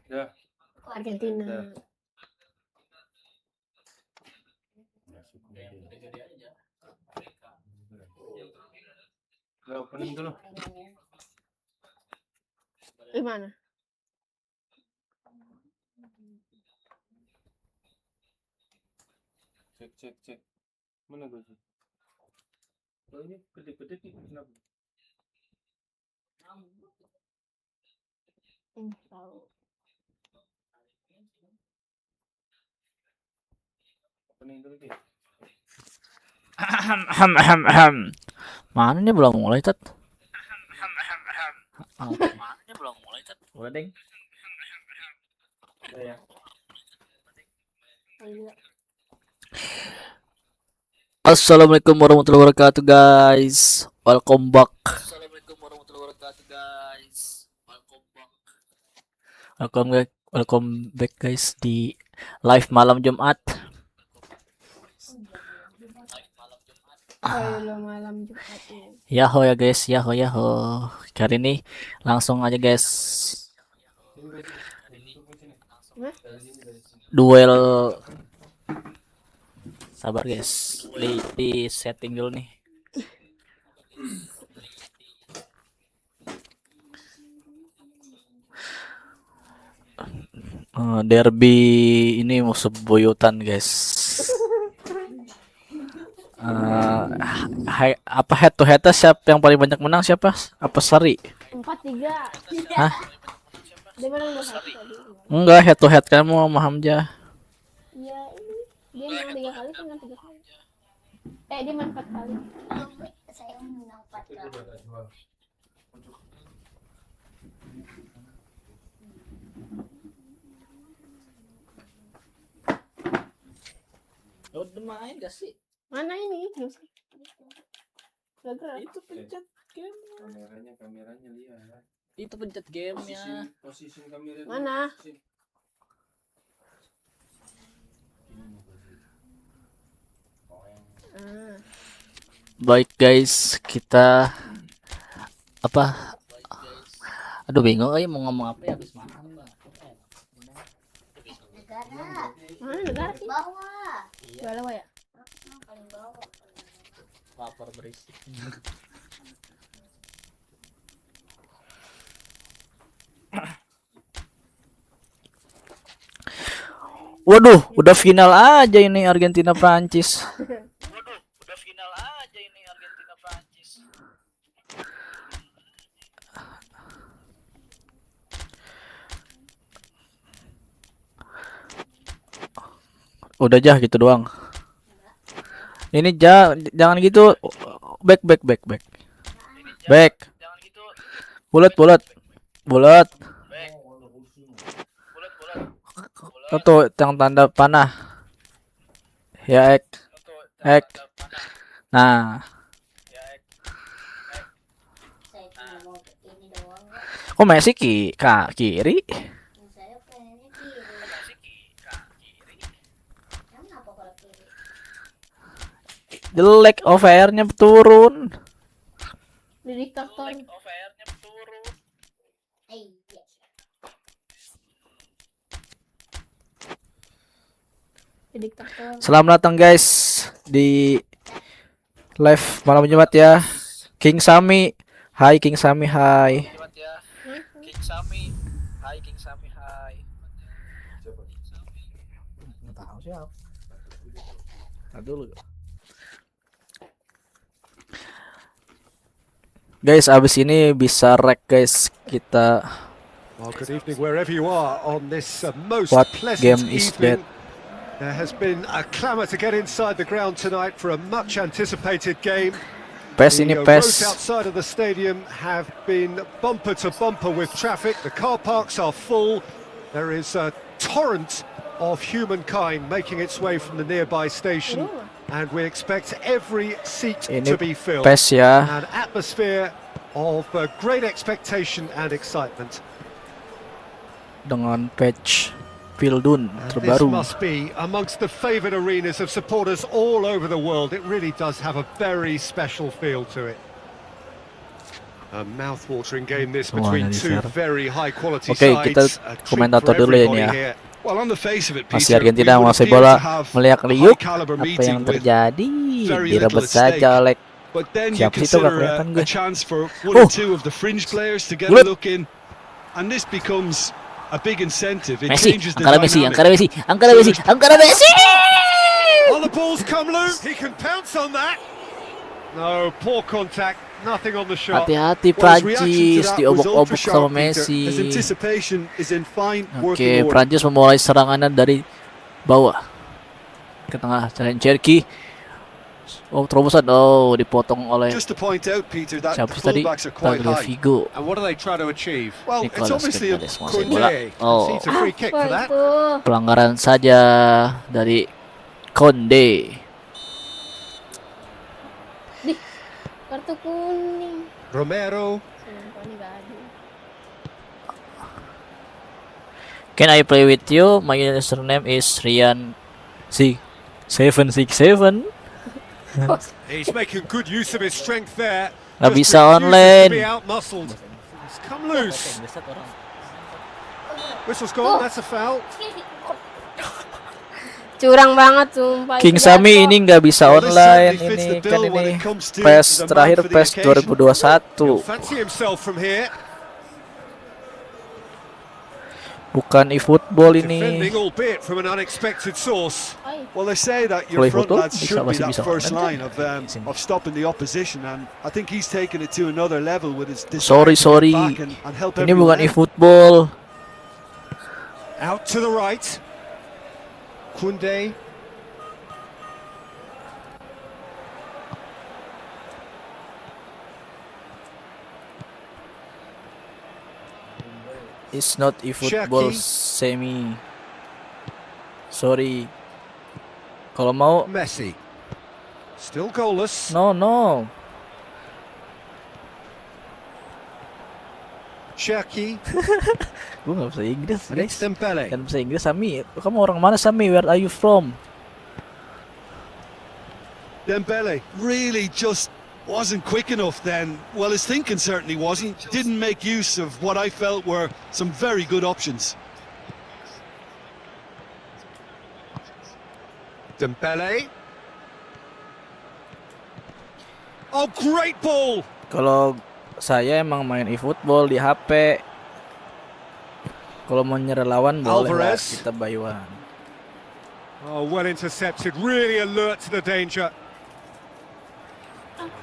Ya. Argentina. Opening dulu. Gimana? Cek. Mana gue sih? Oh ini gede-gede nih kenapa? Tahu. Opening dulu sih. Mana nih belum mulai tat? Mana nih belum mulai tat? Udah deng. Ya. Assalamualaikum warahmatullahi wabarakatuh guys. Welcome back. Assalamualaikum warahmatullahi wabarakatuh guys. Welcome back guys di live malam Jumat. Malam Jumat. Yaho ya guys, yaho. Kali ini langsung aja guys. Duel. Sabar guys, di setting dulu nih. Derby ini musuh buyutan guys. Apa head to head siapa yang paling banyak menang siapa? Apa Sari? 4-3. Hah? Dia menang 2-1 tadi. Enggak, head to head kamu sama Hamzah. Iya, ini dia menang 3 kali, menang 3 kali. Dia menang 4 kali. Saya menang 4 kali. Udah main gak sih? Mana ini? Gak gerak. Itu pencet game. Kameranya lihat. Itu pencet gamenya. Posisi kamera. Mana? Baik guys, kita apa? Aduh bingung, mau ngomong apa ya habis makan. Negara. Mana negara sih? Bawah. Bawah ya? Paling bawah. Lapar berisik. Waduh, udah final aja ini Argentina Prancis. Udah aja gitu doang. Ini jangan gitu. Back. Bulat. Tuh yang tanda panah. Ya ek. Nah. Saya cuma mau ini doang. Kok Messi kiri? Saya pengennya kiri. Kenapa kalau kiri? Jelek, OVR-nya turun. Di diktator. Di diktator. Selamat datang guys di live malam Jumat ya. King Sami. Hai King Sami, hai. Nggak tahu siapa. Dulu. Guys, abis ini bisa rek guys kita. Well, good evening wherever you are on this most What pleasant game is evening. that? There has been a clamour to get inside the ground tonight for a much anticipated game. PES ini The PES. roads outside of the stadium have been bumper to bumper with traffic. The car parks are full. There is a torrent of humankind making its way from the nearby station, and we expect every seat Ini to be filled. PES ya. An atmosphere of great expectation and excitement. Dengan patch Pildun This terbaru. must be amongst the favoured arenas of supporters all over the world. It really does have a very special feel to it. A mouth-watering game this Semuanya between di two share. very high-quality Oke, kita sides. A treat komentator for dulu ya ini everybody ya. here. Well, on the face of it, Masih Peter, Argentina we would menguasai appear bola, to have melihat a liuk. high-caliber Apa meeting yang with terjadi? very Direbut little at stake. saja oleh But then you siapa sih itu, gak consider kelihatan gue. a chance for one or two of the fringe players to get a Bulat. look in, and this becomes a big incentive. It Messi, changes the angkara Messi, dynamic. angkara Messi, angkara Messi, angkara Messi. Oh, the ball's come loose. He can pounce on that. No, poor contact. Nothing on the shot. Hati-hati Well, his reaction to Prancis that was diobok-obok ultra sama sharp, Peter. Messi. His anticipation is in fine Oke, working order. Prancis memulai serangannya dari bawah ke tengah. Jalan Cherky. Oh, terobosan. Oh, dipotong oleh Just to point out, Peter, that siapa the sih tadi? fullbacks are quite high. Tagliafico. And what do they try to achieve? Well, it's Nicolas obviously a Fernandes menguasai bola. Conde. Oh, Concedes a free kick Apa for that. itu? pelanggaran saja dari Conde. Kartu kuning. Romero. Sumpah nih gak adil. Can I play with you? My username is Rian 767. He's making good use of his strength there. Nggak Just bisa refuses online. to be out-muscled. He's come loose. Whistle's gone. That's a foul. Curang banget sumpah. King itu Sami jatuh. ini nggak bisa Well, this online, certainly fits ini the kan bill when ini it comes to PES the man terakhir for the PES occasion. 2021, He'll fancy himself from here. bukan eFootball ini. Defending, albeit from an unexpected source. Ay, Well, they say that Play your front football? lads should be Masih that bisa first online. line Sini. of stopping the opposition, and I think he's taken it to another level with his Sorry, desire to get sorry. back and help Ini everyone bukan out. eFootball. Out to the right. Kunde. It's not eFootball Shaki. semi. Sorry. Kalau mau, Messi. Still goalless. no. Shaki. Gue nggak bisa Inggris, And it's guys. Dembele. Dan bisa Inggris, Sami. Kamu orang mana, Sami? Where are you from? Dembele really just wasn't quick enough then. Well, his thinking certainly wasn't. Didn't make use of what I felt were some very good options. Dembele. Oh, great ball! Kalau saya emang main eFootball di HP. Kalau mau nyerah lawan boleh lah, Alvarez. kita buy one. Oh, well intercepted. Really alert to the danger.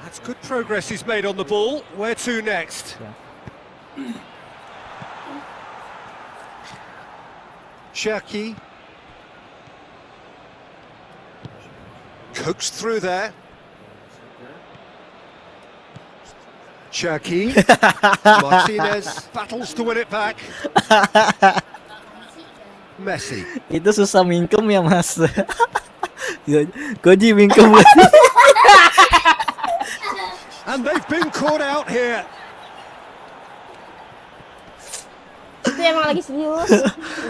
That's good progress he's made on the ball. Where to next? Shaki. Coaxed through there. Shaki. Martinez battles to win it back. Messi. Itu susah mingkem ya, Mas. Koji mingkem. And they've been caught out here. itu emang lagi serius.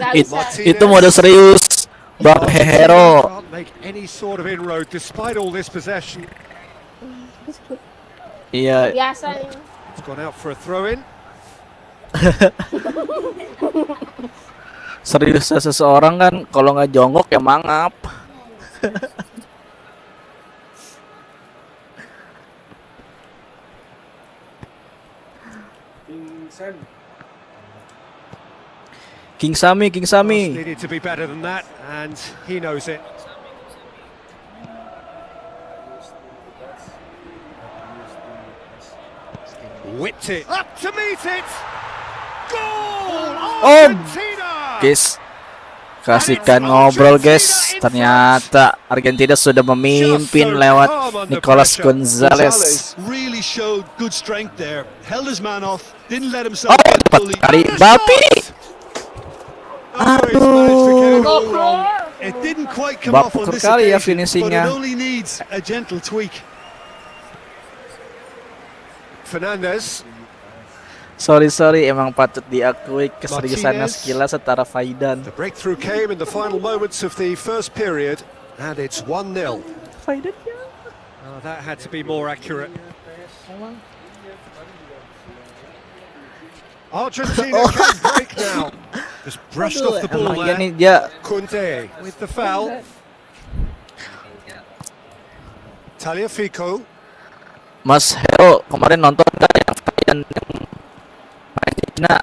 Gak It- bisa. Itu mode serius. Bang Hero. Can't make any sort of inroad despite all this possession. Iya, Biasa nih. It's gone out for a throw-in. seriusnya seseorang kan kalau nggak jongkok ya mangap. King Sami. Pass needed to be better than that, and he knows it. Whipped it up to meet it. Goal! Argentina! Guys, kasihkan ngobrol guys. Ternyata Argentina sudah memimpin lewat Nicolas Gonzalez. really showed good strength there. Held his man off, didn't let himself Oh, get tepat bullied. kali. And a Bapi! shot! Oh, he's managed to get it all Go wrong. clear. It didn't quite come Bak off on puker this kali ya occasion, but finishingnya. it only needs a gentle tweak. Fernandes. Sorry, emang patut diakui keseriusannya Martinez. sekilas setara Faidan. The breakthrough came in the final moments of the first period, and it's 1-0. Faidan ya. Oh, that had to be more accurate. Argentina can break now. Just brushed off the ball Emang iya there. nih dia Kunde with the foul. Tagliafico. Mas Hero kemarin nonton nggak yang main di Cina?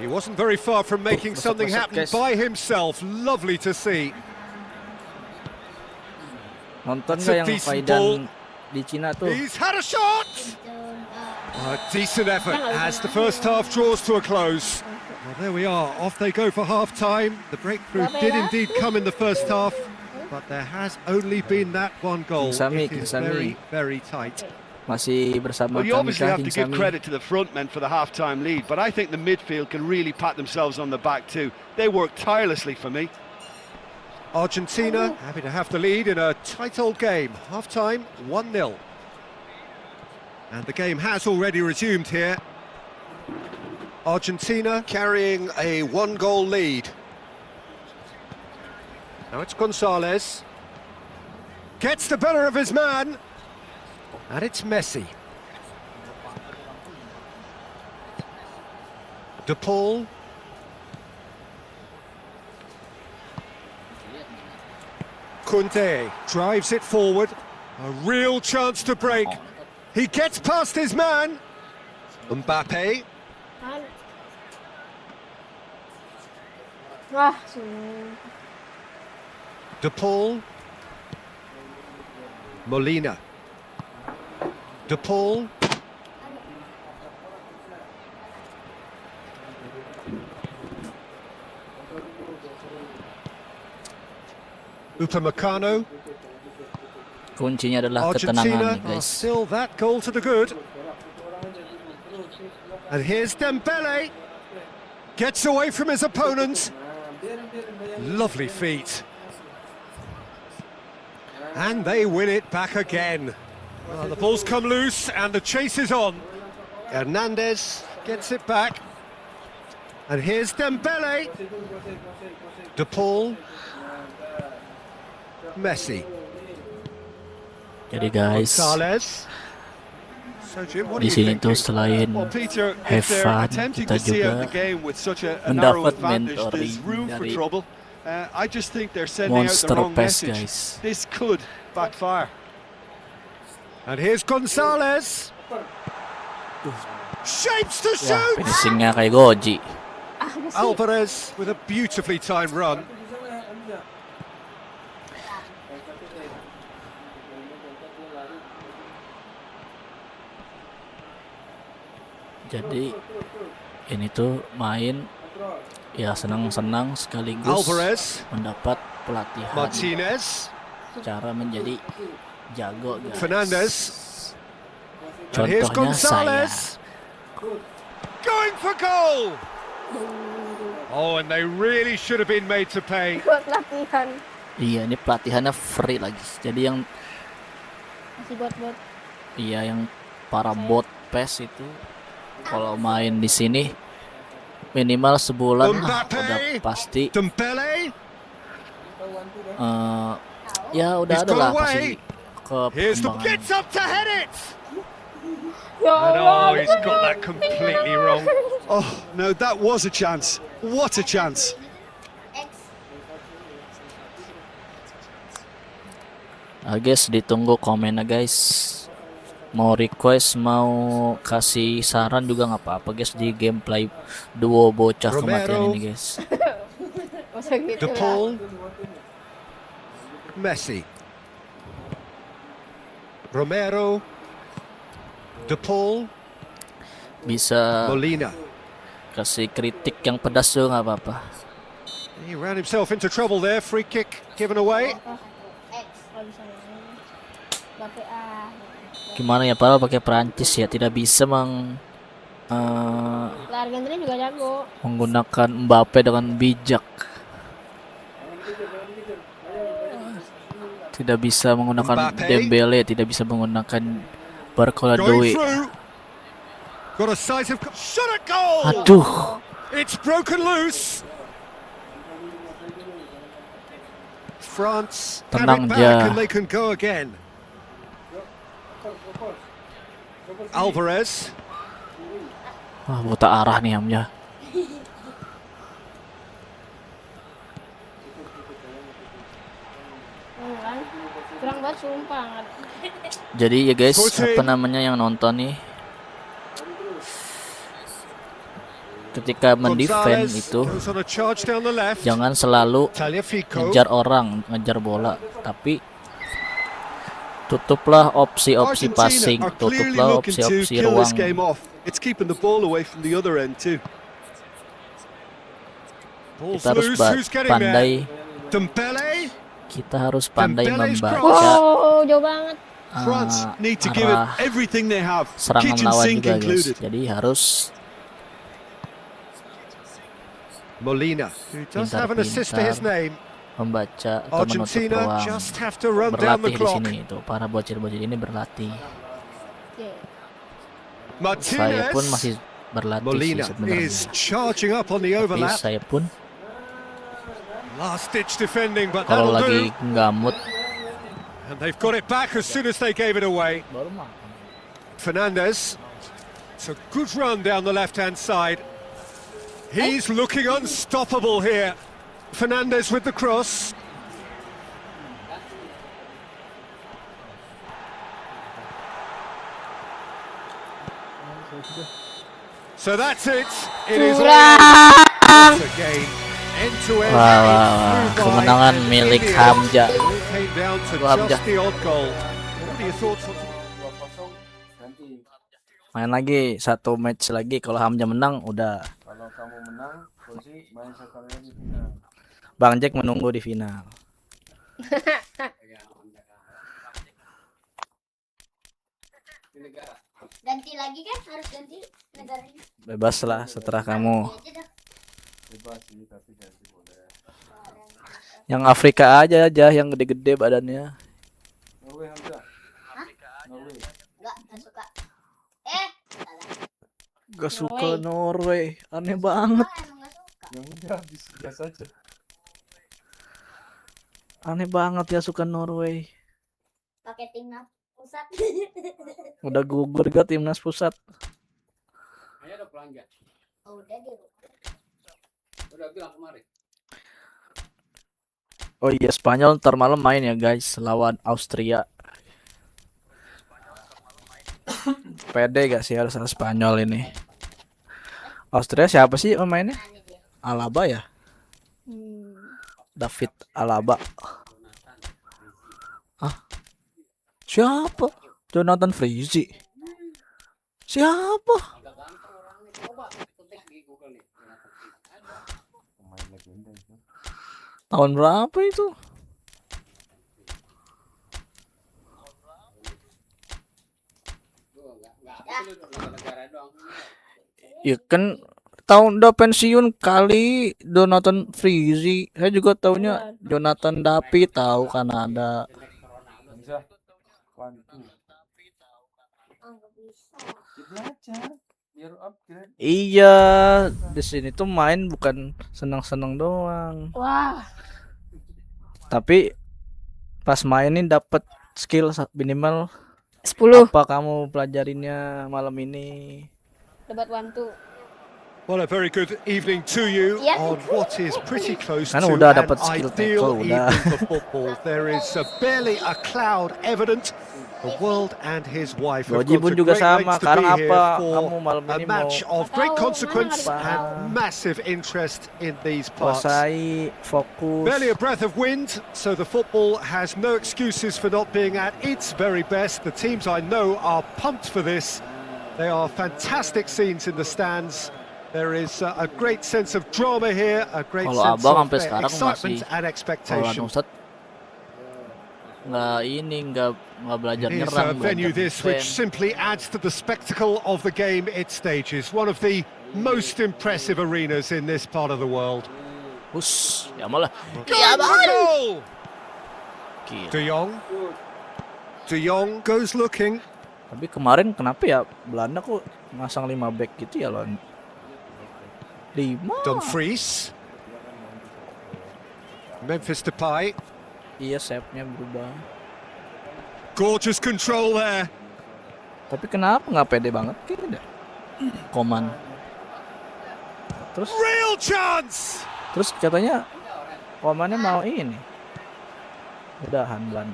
He wasn't very far from making Masuk, something masuk, happen guys. by himself. Lovely to see. Nonton It's nggak a yang decent Faidan ball. di Cina tuh? He's had a shot. A decent effort as the first half draws to a close. Well, there we are. Off they go for half-time. The breakthrough did indeed come in the first half, but there has only been that one goal. Sami, It is Sami. very, very tight. Masih bersama Well, you kami obviously kah, have to King give Sami? credit to the front men for the half-time lead, but I think the midfield can really pat themselves on the back too. They worked tirelessly for me. Argentina happy to have the lead in a tight old game. Half-time, 1-0. And the game has already resumed here. Argentina carrying a one-goal lead. Now it's Gonzalez. Gets the better of his man. And it's Messi. De Paul. Kunde drives it forward. A real chance to break. He gets past his man. Mbappe. Kan. Wah, sumpah. De Paul. Molina. De Paul. Upamecano. Kuncinya adalah ketenangan Argentina nih, are guys. still that goal to the good. And here's Dembele. Gets away from his opponent. Lovely feet. And they win it back again. Well, the ball's come loose and the chase is on. Hernandez gets it back. And here's Dembele. De Paul. Messi. Jadi guys, Gonzalez. So Jim, what di do you sini tuh think? selain Well, Peter, have if they're fun, attempting kita to see out juga the game with such a narrow mendapat advantage, there's mentoring room for dari trouble. I just think they're sending out the Monster wrong Pass, message. guys. This could backfire. And here's Gonzalez. Shapes to Wah, shoot. finishingnya kayak Goji. Alvarez with a beautifully timed run. Jadi ini tuh main ya senang-senang sekaligus Alvarez. mendapat pelatihan Martinez. cara menjadi jago, guys. Fernandez. And here's Contohnya saya. Gonzalez. Going for goal. Oh, and they really should have been made to pay. Buat latihan. Iya, ini pelatihannya free lagi. Jadi yang Masih buat yang para bot PES itu kalau main di sini minimal sebulan lah, Mbappe. udah pasti Dembele. ya udah He's ada got lah away. pasti Here's the perkembangan. gets up to head it. Ya And Allah. oh, he's got that completely wrong. Oh, no, that was a chance. What a chance. Guys, ditunggu komennya guys. Mau request, mau kasih saran juga nggak apa-apa guys di gameplay duo bocah kematian Romero. ini guys. Masa gitu De lah. Paul. Messi. Romero. De Paul. Bisa Molina. kasih kritik yang pedas juga nggak apa-apa. He ran himself into trouble there. Free kick given away. Kalau bisa main. Mbappe Gimana ya, padahal pakai Perancis ya tidak bisa Argentina juga jago. menggunakan Mbappe dengan bijak. Tidak bisa menggunakan Mbappe. Dembele, tidak bisa menggunakan Barcola Going Doi. through. Got a size of shot at goal. Aduh, It's broken loose. France have Tenang it back aja. and they can go again. Alvarez. Wah, buta arah nih Hamja. Kan kurang banget sumpah. Jadi ya guys, apa namanya yang nonton nih, ketika mendefend Gonzalez itu goes on a charge down the left. jangan selalu Tagliafico. ngejar orang, ngejar bola, tapi tutuplah opsi-opsi passing, Argentina are clearly tutuplah looking to opsi-opsi kill this ruang. game off. It's keeping the ball away from the other end too. Ball's Kita harus loose. Who's getting there? pandai, Dembele. kita harus pandai Dembele's membaca Wow, jauh banget. France need to give it arah everything they have, serangan kitchen lawan sink juga guys. included. Jadi harus Molina, who does have an assist to his pintar-pintar name. membaca atau menutup Argentina ruang. just have to run down the Berlatih di clock. sini itu, para bocil-bocil ini berlatih. Oke. Saya pun Martinez. masih berlatih sih Molina sebenarnya. is charging up on the Tapi overlap. saya pun Last ditch defending, but kalau that'll lagi do. nggak mood, And they've got it back as soon as they gave it away. Fernandez. It's a good run down the left-hand side. He's looking unstoppable here. Fernandez with the cross. So that's it. It is all Curang. again. End to end. Wah, wah, wah. Kemenangan milik Hamja. Came down to Hamja. just the odd goal. What are your thoughts on 2-0 ganti. Main lagi satu match lagi, kalau Hamja menang udah Kalau kamu menang, Rosi main sekali lagi final. Bang Jack menunggu di final. Ganti lagi kan? Harus ganti negaranya. Bebas lah setelah kamu. Ganti aja dah. Bebas sih, tapi ganti boleh. Yang Afrika aja yang gede-gede badannya. Norway Hamzah. Norway. Nggak suka. Salah. Gak suka Norway, aneh banget. Emang nggak suka. Yang udah biasa aja. Aneh banget ya suka Norway. Pakai timnas pusat. Udah gugur gak timnas pusat. Ayo udah pulang ya. Oh, udah di rumah. Udah bilang kemarin. Oh iya, Spanyol ntar malam main ya guys, lawan Austria. Pede gak sih harus Spanyol ini? Austria siapa sih pemainnya? Aneh dia. Alaba ya? David Alaba. Ah, siapa? Jonathan Frizi. Siapa? Coba ketik di Google nih. Pemain legenda itu. Tahun berapa itu? Negara doang. Ya kan tahun udah pensiun kali Jonathan Frizi. Saya juga taunya Jonathan David, tahu Kanada. Bisa. Bantu. Oh, nggak bisa. Ya belajar biar upgrade. Iya, di sini tuh main bukan senang-senang doang. Wah, Tapi pas mainin dapat skill minimal. 10. Apa kamu pelajarinnya malam ini? Debat wantu. Well, a very good evening to you Yeah. on what is pretty close Kan to udah an dapat skill ideal tackle, udah. evening for football. There is barely a cloud evident. The world and his wife have Goji gone pun to juga great sama. lengths to Sekarang be here apa for kamu malam a ini match mau of great Tahu, consequence mana ada- and massive interest in these parts. kuasai fokus? Barely a breath of wind, so the football has no excuses for not being at its very best. The teams I know are pumped for this. They are fantastic scenes in the stands. There is a great sense of drama here, a great Kalau sense abang of sampai sekarang excitement masih- and Kalau expectation. Ustad nggak belajar It is nyerang, a venue belajar this which defend. simply adds to the spectacle of the game it stages. One of the most impressive arenas in this part of the world. Hus, ya malah. Goal! Gila. De Jong. De Jong goes looking. Tapi kemarin kenapa ya Belanda kok masang 5 back gitu ya lawan 5? Dumfries. Memphis Depay. Iya, shape-nya berubah. Gorgeous control there. Tapi kenapa nggak pede banget kayaknya? Koman. Terus Real chance! katanya komannya mau ini. Udahan ban.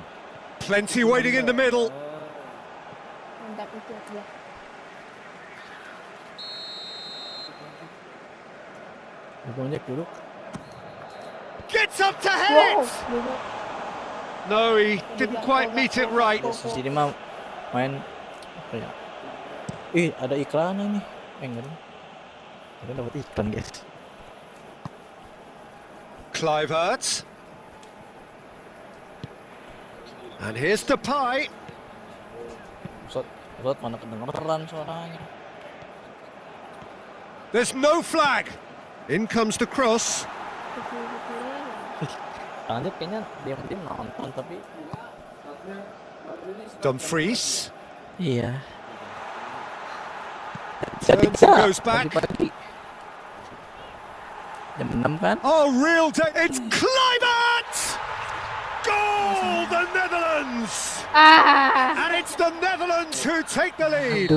Plenty waiting in the middle. Mantap itu dia. Bongnya duduk. Gets up to head Wow, it! dulu. No, he didn't quite meet it right. Di sini mah main apa ya? Ih, ada iklan ini. Enggak deh. Kita dapat iklan, guys. Kluivert. And here's Depay. Usut mana kedengeran suaranya. There's no flag. In comes the cross. Lanjut kayaknya dia nonton tapi Dumfries iya. turns and goes back. Pagi-pagi. Jam 6 kan? Oh, real day. It's Kluivert! Goal, the Netherlands! And it's the Netherlands who take the lead.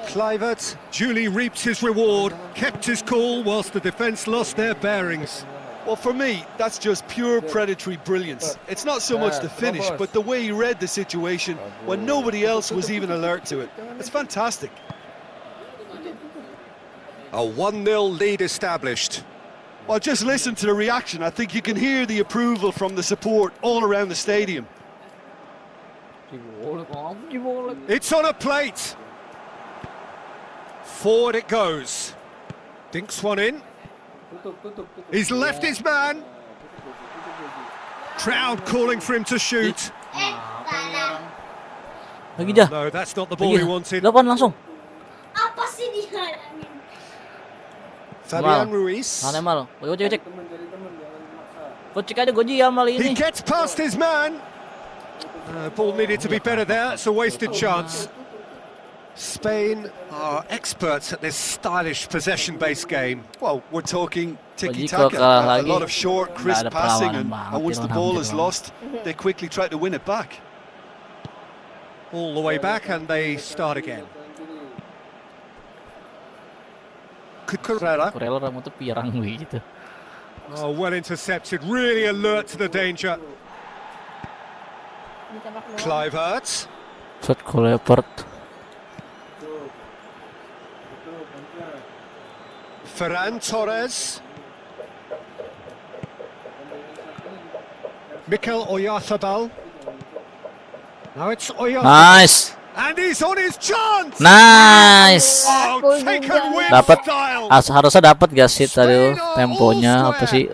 Kluivert duly reaped his reward, kept his cool whilst the defence lost their bearings. Well, for me, that's just pure predatory brilliance. It's not so much the finish, but the way he read the situation when nobody else was even alert to it. It's fantastic. A 1-0 lead established. Well, just listen to the reaction. I think you can hear the approval from the support all around the stadium. It's on a plate. Forward it goes. Dinks one in. He's left his man. Crowd calling for him to shoot. Lagi dah. No, that's not the ball he wanted. Lawan langsung. Apa sih dia? Fabian Ruiz. Mana mal? Gue cek. Gue cek aja Goji Amal He ini. gets past his man. Ball needed to be better there. It's a wasted chance. Spain are experts at this stylish possession-based game. Well, we're talking Kalau tiki-taka, kalah a lot lagi, of short, nggak crisp ada passing, perlawanan and banget, once the orang ball hampir is doang. lost, they quickly try to win it back. All the way back and they start again. Cucurella. Kurela rambutnya pirang gitu. Oh, well intercepted. Really alert to the danger. Ditembak doang. Kluivert. Shot Kluivert. Ferran Torres. Mikel Oyarzabal. Now it's Oyarzabal. Nice. And he's on his chance. Nice. Oh, taken with Dapat. style. Harusnya dapat gak sih tadi temponya apa sih?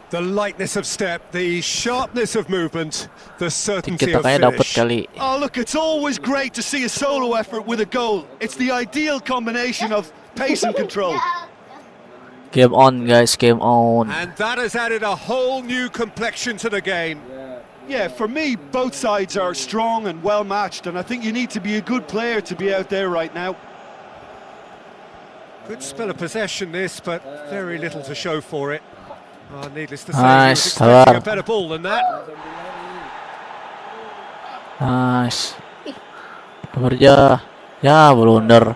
The lightness of step, the sharpness of movement, the certainty Kita of kayaknya dapat finish. kali. Oh, look, it's always great to see a solo effort with a goal. It's the ideal combination of pace and control. Game on guys, game on. And that has added a whole new complexion to the game. Yeah, for me, both sides are strong and well matched, and I think you need to be a good player to be out there right now. Good spell of possession this, but very little to show for it. Oh, needless to say, Nice, he was expecting a Salah. better ball than that. Nice. Kerja. Ya, blunder.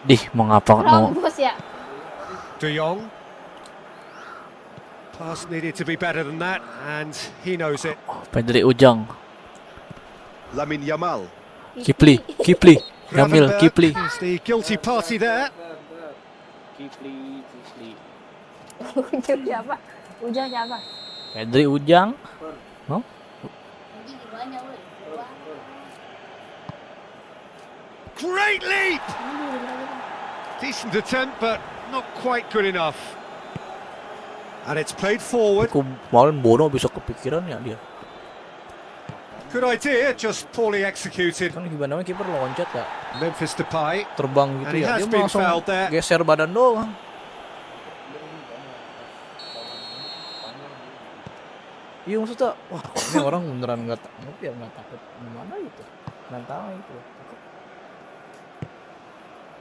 Dih, mau ngapa mau? Rambus ya. De Jong. Pass needed to be better than that, and he knows it. Pedri Ujang. Lamine Yamal. Kipli. Gamil, Gravenberch Kipli. is the guilty party there. Ujang siapa? Ujang siapa? Pedri Ujang. Oh, Ini gimana, woi? Great leap! Decent attempt, but not quite good enough. And it's played forward. kemarin Bono bisa kepikiran ya dia. Good idea, just poorly executed. Kan gimana kiper loncat ya, Memphis Depay. terbang gitu And he ya. has Dia been langsung fouled there. geser badan doang. Iya maksudnya, wah kok ini orang beneran nggak takut gimana gitu, mentalnya itu.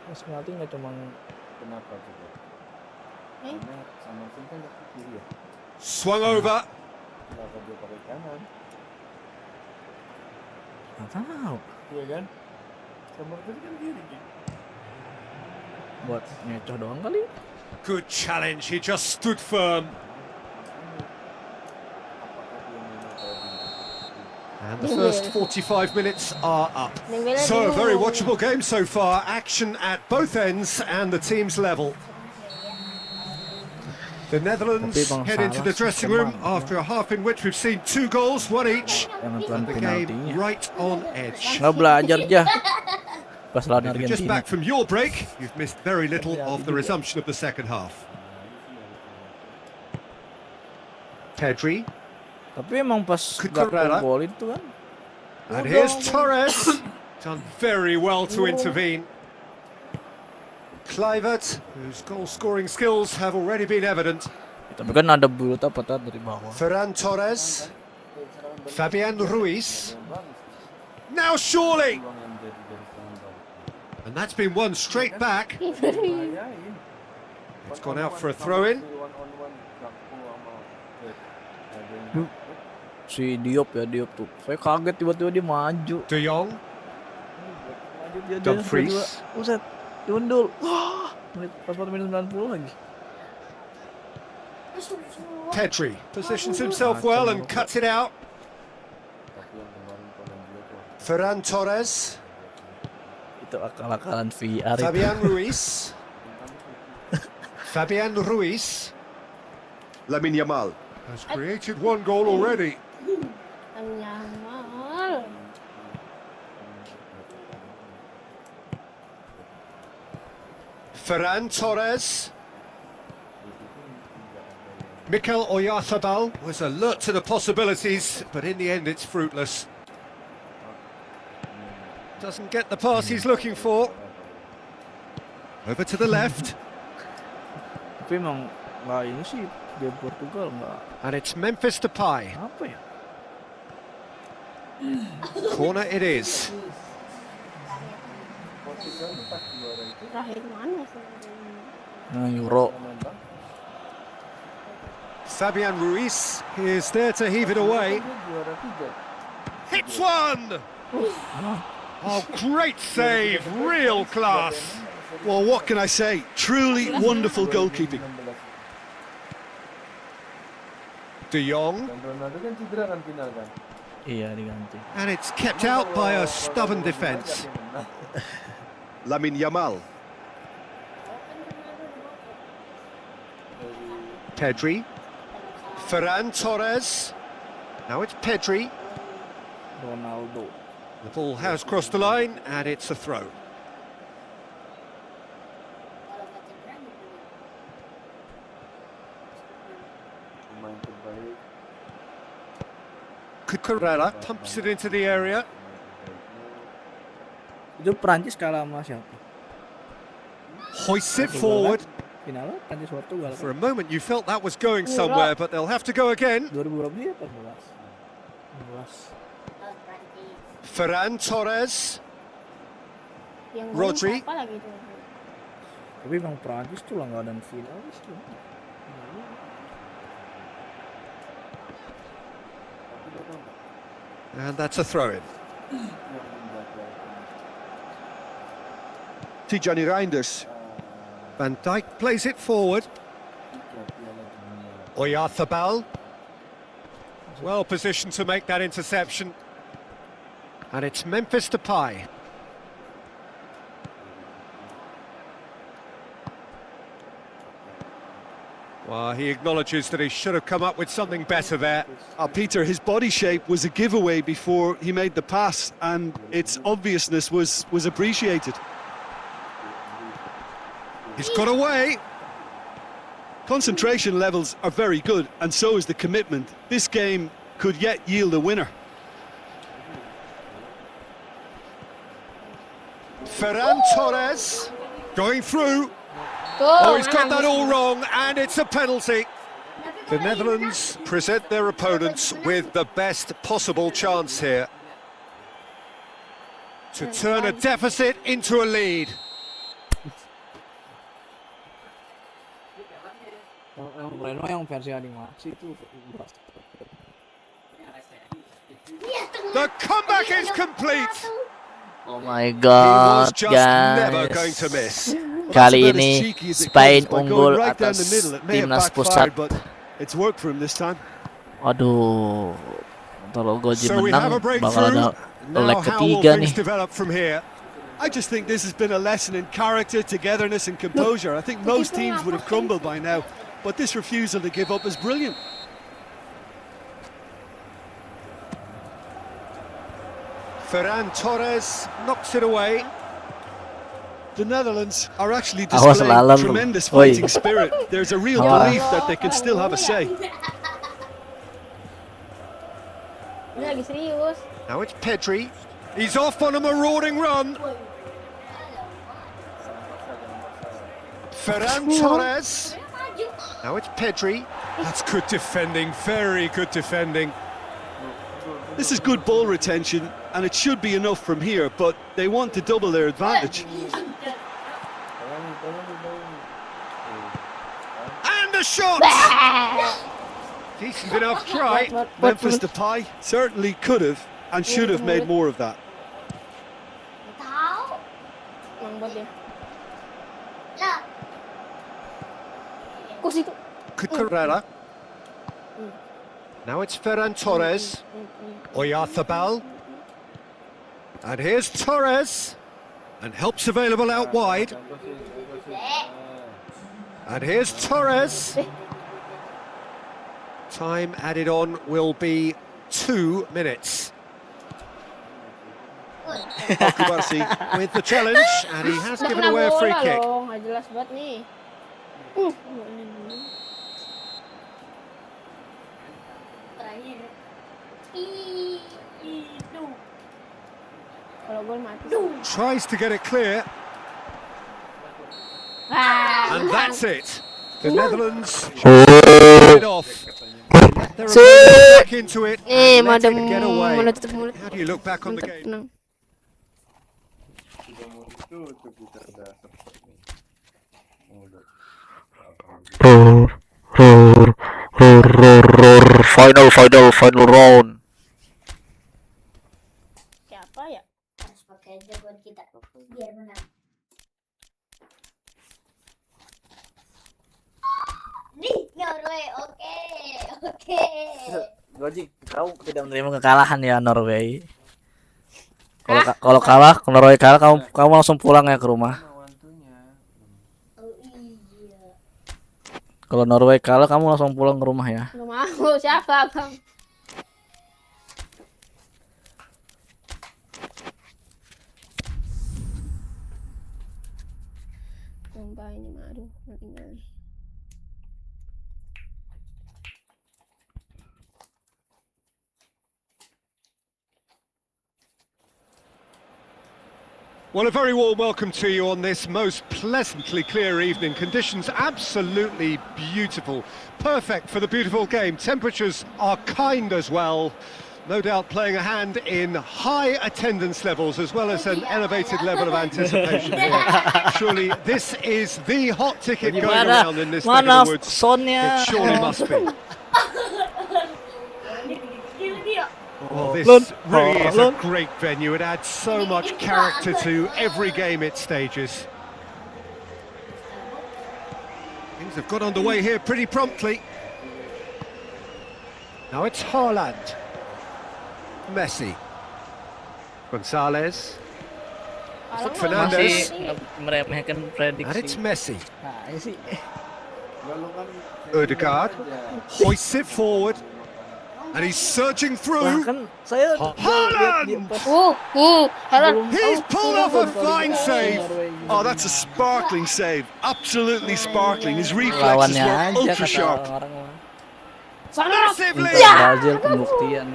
Mas penalti nggak cuma Kenapa coba? Karena sama Sin kan ke kiri ya. Swung over. Kenapa dia pakai kanan? nggak tahu. Iya kan? Sama Sin kan kiri. Buat ngecoh doang kali. Good challenge, he just stood firm. And the first 45 minutes are up. So a very watchable game so far. Action at both ends and the teams level. The Netherlands Tapi Bang head into the Salah dressing room kemana? after a half in which we've seen 2 goals, 1 each. Jangan The penaltinya. game right on edge. Nggak belajar aja. Pas lawan If you're just Argentina. back from your break, you've missed very little of the resumption of the second half. Pedri, Tapi emang pas Cucurella. gak gol itu kan. and here's Torres. Done very well to intervene. Kluivert, whose goal-scoring skills have already been evident. Tapi kan ada bulut apa tadi dari bawah. Ferran Torres, Fabian Ruiz. Now surely! And that's been one straight back. It's gone out for a throw-in. Si Diop tuh. Saya kaget tiba-tiba dia maju. De Jong, Dia Dumfries. tiba-tiba, Buset, diundul. Wah, pas menit 90 lagi. Pedri positions himself well and cuts it out. Ferran Torres, Itu akal-akalan VR itu. Fabian Ruiz. Fabian Ruiz Lamine Yamal. has created 1 goal already. Nyamal. Ferran Torres. Mikel Oyarzabal was alert to the possibilities, but in the end it's fruitless. Doesn't get the pass he's looking for. Over to the left, Tapi emang nggak ini sih dia Portugal nggak and it's Memphis Depay. apa ya. Corner it is. Terakhir mana sih? Nah, Euro. Fabian Ruiz is there to heave it away. Hits one! Oh, great save, real class. Well, what can I say? Truly wonderful goalkeeping. De Jong, Iya diganti. and it's kept out by a stubborn defence. Lamine Yamal. Pedri, Ferran Torres, now it's Pedri. Ronaldo. The ball has crossed the line, and it's a throw. Cucurella pumps it into the area. Itu Prancis kalah sama siapa? Hoists it forward. Finalnya Prancis Portugal. For a moment you felt that was going somewhere, but they'll have to go again. 2000 berapa dia? 14. Ferran Torres, Yang Rodri. Apa lagi itu? Tapi emang Prancis tuh langganan finalis tuh. and that's a throw-in. Tijani Reinders. Van Dijk plays it forward. Oyarzabal, well positioned to make that interception. And it's Memphis Depay. Well, he acknowledges that he should have come up with something better there. Peter, his body shape was a giveaway before he made the pass, and its obviousness was appreciated. He's got away. Concentration levels are very good, and so is the commitment. This game could yet yield a winner. Ferran Torres going through. Oh, he's got that all wrong, and it's a penalty. The Netherlands present their opponents with the best possible chance here to turn a deficit into a lead. Yang versi animasi itu The comeback is complete. oh my He was god, just never going guys. to miss. that's Kali about as ini cheeky as it Spain comes. By going unggul right down atas the middle, it may have timnas backfired, pusat. but it's worked for him this time. Aduh, kalau Goji So we have menang a bakal breakthrough. ada leg Now how will ketiga things nih. develop from here? I just think this has been a lesson in character, togetherness and composure. I think most teams would have crumbled by now, but this refusal to give up is brilliant. Ferran Torres knocks it away. The Netherlands are actually Awas displaying lalam lu. tremendous Oi. fighting spirit. There's a real Awas. belief that they can still have a say. Ini lagi serius. Now it's Pedri. He's off on a marauding run. Ferran Torres. Now it's Pedri. That's good defending, very good defending. This is good ball retention, and it should be enough from here, but they want to double their advantage. And a shot! Decent enough try. Memphis Depay certainly could have and should have made more of that. Tahu. Emang buat dia. Lah. Kok situ? Cucurella. Now it's Ferran Torres. Oyarzabal. And here's Torres. And help's available out wide. And here's Torres. Time added on will be 2 minutes. Okubarsi with the challenge, and he has given away a free kick. Loh, nggak jelas banget nih. Terakhir. Itu. Kalau gol mati. Tries to get it clear, Ah, and that's it. The Netherlands it off. They're back into it and let it get away. mana tutup mulut. How do you look back on the Mantap, game? tenang. Sudah mau ditutup kita udah sempet nih. Mulut. Final round. Siapa ya? Harus pakai jagoan kita biar menang. Nih, Norway. Oke. Goji, kau tidak menerima kekalahan ya Norway. Kalau kalah, kalau Norway kalah, kamu langsung pulang ya ke rumah. Wantunya. Oh iya. Kalau Norway kalah, kamu langsung pulang ke rumah ya. Nggak mau. Siapa bang? Sumpah ini mah aduh tinggal. Well, a very warm welcome to you on this most pleasantly clear evening. Conditions absolutely beautiful. Perfect for the beautiful game. Temperatures are kind as well. No doubt playing a hand in high attendance levels as well as an elevated level of anticipation here. Surely this is the hot ticket going around in this neck of the woods. Sonnya? It surely must be. Dia. Well, this really is a great venue. It adds so much character to every game it stages. Things have got underway here pretty promptly. Now it's Haaland. Messi. Gonzalez. Kalau Fernandes. Masih meremehkan And it's prediksi. Messi. Nah, ini sih. Lalu kan Odegaard hoists it forward. And he's surging through. Bahkan saya Haaland! Helen. He's pulled off a fine save. Oh, that's a sparkling save. Absolutely sparkling. His reflexes Lawannya were aja ultra kata sharp. orang-orang. Massively. Brazil pembuktian.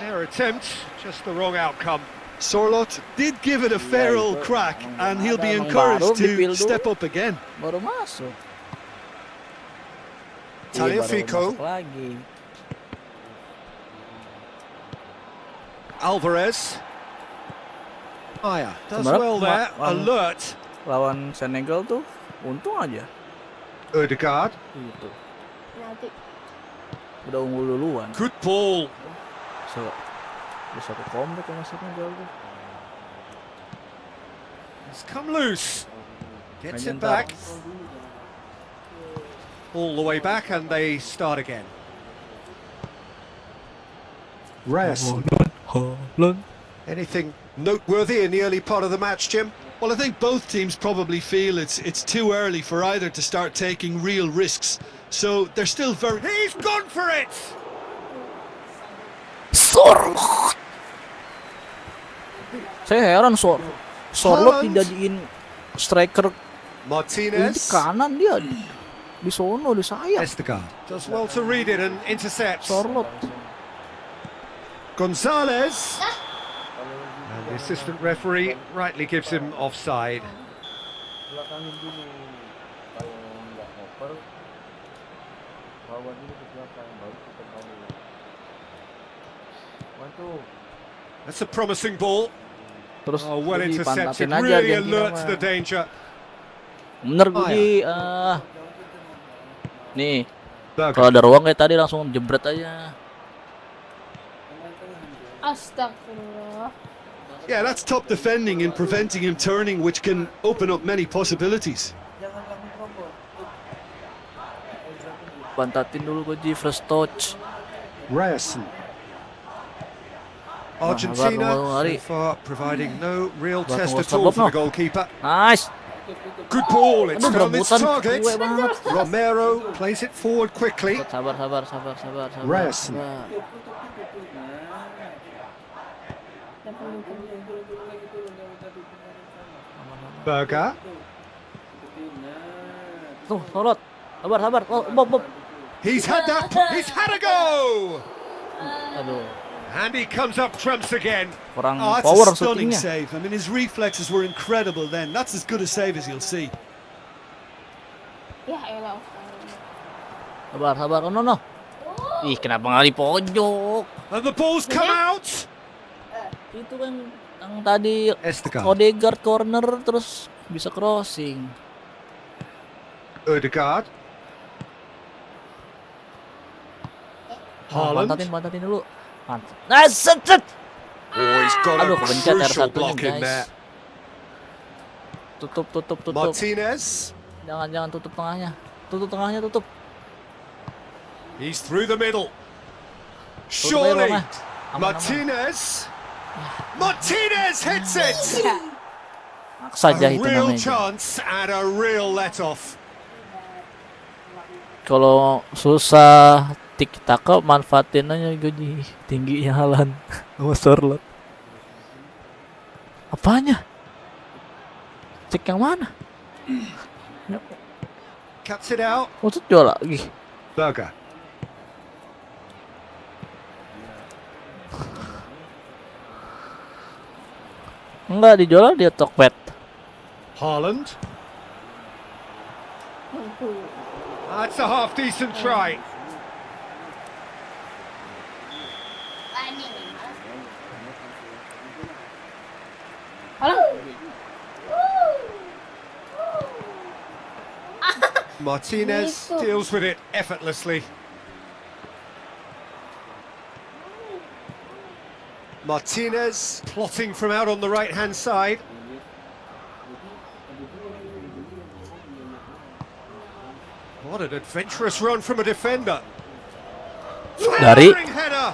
Their attempt, just the wrong outcome. Sorloth did give it a fair old crack, and he'll be Emang encouraged baru di to Pildu. step up again. Baru masuk. Tagliafico. Baru masuk lagi. Alvarez. Aya does Sebenarnya well there, alert. Lawan Senegal tuh untung aja. Odegaard. Gitu. Nanti. Udah unggul duluan. Good ball. Bisa ke comeback sama Senegal tuh. It's come loose. Gets Main it ntar. back. All the way back, and they start again. Ryerson. Anything noteworthy in the early part of the match, Jim? Well, I think both teams probably feel it's too early for either to start taking real risks. So they're still very... He's gone for it! Sorlot. Saya heran Sorlot Haaland. dijadiin striker di Martinez. kanan, dia di sono di sayap. Estegard does well to read it and intercept. Sorlot. Gonzalez. And the assistant referee rightly gives him offside. Belakangin dulu. Kalau nggak ngoper, bawa dulu ke belakang, baru kita balik. Mantul. That's a promising ball. Terus Oh, well Guji intercepted. pantatin aja Really Argentina alert to mah. the danger. Bener Guji. Nih, Berger. kalau ada ruang kayak tadi langsung jebret aja. Astagfirullah. Yeah, that's top defending and preventing him turning, which can open up many possibilities. Jangan langsung terobos. Pantatin dulu Guji, first touch. Ryerson. Argentina so far providing no real test at all for the goalkeeper. Nice. Good ball, it's Aduh, found its berebutan target. gue banget. Romero plays it forward quickly. Sabar. Ryerson. Berger. Tuh, Sorlot. Sabar. Oh, Bob. He's had a go! Aduh, And he comes up trumps again. kurang Oh, that's power a stunning shootingnya. save. I mean, his reflexes were incredible then. That's as good a save as you'll see. Ya elah. Sabar. Oh, no. Ih, kenapa nggak di pojok? And the ball's come out! Itu kan yang tadi Estegard. Odegaard corner terus bisa crossing. Odegaard. Haaland. Pantatin dulu. Nah, set. Oh, he's got Aduh, a kepencet crucial R1-nya, block in guys. there. Tutup. Martinez. Jangan tutup tengahnya. Tutup. He's through the middle. Tutup aja, Surely. Bang, ah. Aman. Martinez. Martinez hits it! Maksa aja A itu real namanya. chance and a real let-off. Kalau susah tik-taka manfaatin aja Guji. Tingginya Haaland sama Sorlot. Apanya? Cek yang mana? Cuts it out. Maksud jual lagi. Berger. Enggak dijual, dia Tokped. Haaland. That's a half-decent try. Alah. Martinez Gitu. deals with it effortlessly. Martinez plotting from out on the right-hand side. What an adventurous run from a defender. Dari Towering header.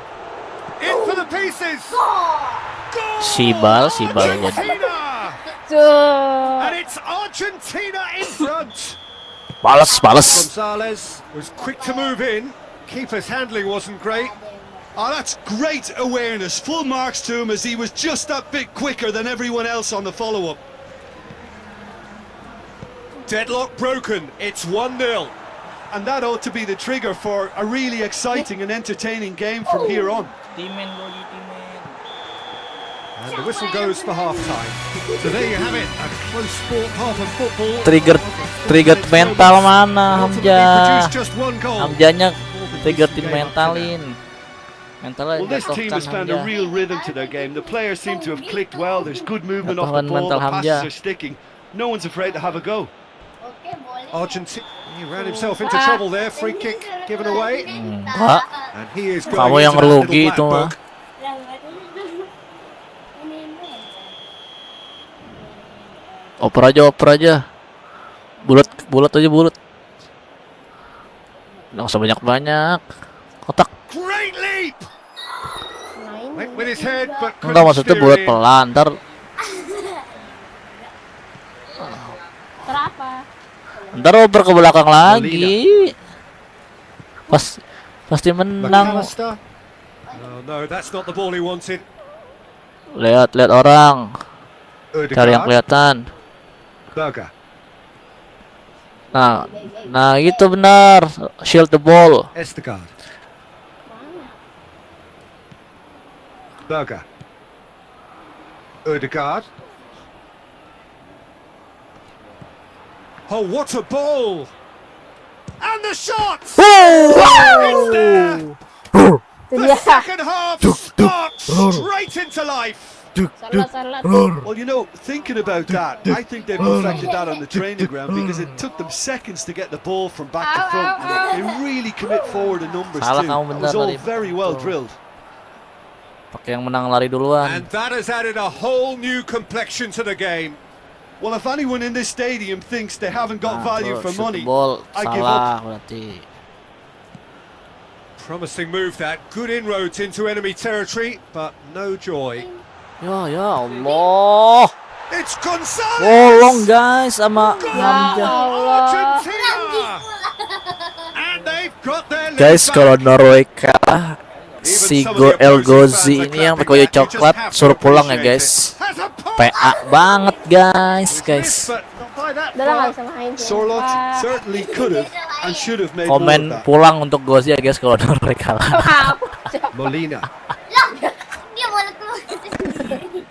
In for the pieces. Goal! Sibal jadi. Argentina! Tuh. And it's Argentina in front. Balas. Gonzalez was quick to move in. Keeper's handling wasn't great. Oh, that's great awareness. Full marks to him as he was just that bit quicker than everyone else on the follow-up. Deadlock broken. It's 1-0. And that ought to be the trigger for a really exciting and entertaining game from here on. Timen Guji, timen. And the whistle goes for half-time. So there you have it, a close sport half of football. Trigger mental mana Hamzah? Produced just one goal. Hamzahnya triggerin mentalin. Mentalnya Well, this team has found a Hamzah. real rhythm to their game. The players seem to have clicked well. There's good movement off the Jatuhkan ball. The mental passes Hamzah. are sticking. No one's afraid to have a go. Oke, boleh. Argentina, he ran himself into trouble there. Free kick given away. Enggak. And he is Kamu going yang into that rugi little itu black mah. book. Oper aja. Bulat aja bulat. Nggak usah banyak kotak. Great leap! Main. Went with his head, but Enggak, couldn't maksudnya steer bulat it in. pelan. Ntar oper ke belakang lagi. Pasti menang. McAllister. Oh no, that's not the ball he wanted. Lihat orang. Cari yang Ødegaard. kelihatan. Berger. Nah itu benar. Shield the ball. Ødegaard. Berger. Ødegaard. Oh, what a ball! And the shot! It's there! The second half sparks straight into life. Salat. Well, you know, thinking about that, I think they perfected that on the training ground because it took them seconds to get the ball from back to front. And they really commit forward in numbers Salah too. kamu It was benar all tadi. very well drilled. Pakai yang menang lari duluan. And that has added a whole new complexion to the game. Well, if anyone in this stadium thinks they haven't got value for Shoot money, the ball. I give Salah up. berarti. Promising move that. Good inroads into enemy territory, but no joy. Ya Allah. It's Gonzalez! Tolong guys sama Goal Hamzah. for Argentina! And they've got their lead Guys, kalau back. Norway kalah, si El Ghazi ini yang pakai baju coklat suruh pulang ya guys. Has a pop! PA banget guys. Missed, but not by that Udah lah far. nggak bisa main. Sorloth Sumpah. certainly could have and should have made more of Komen that. pulang untuk Ghazi ya guys kalau Norway kalah. Molina. Dia malah keluar sendiri.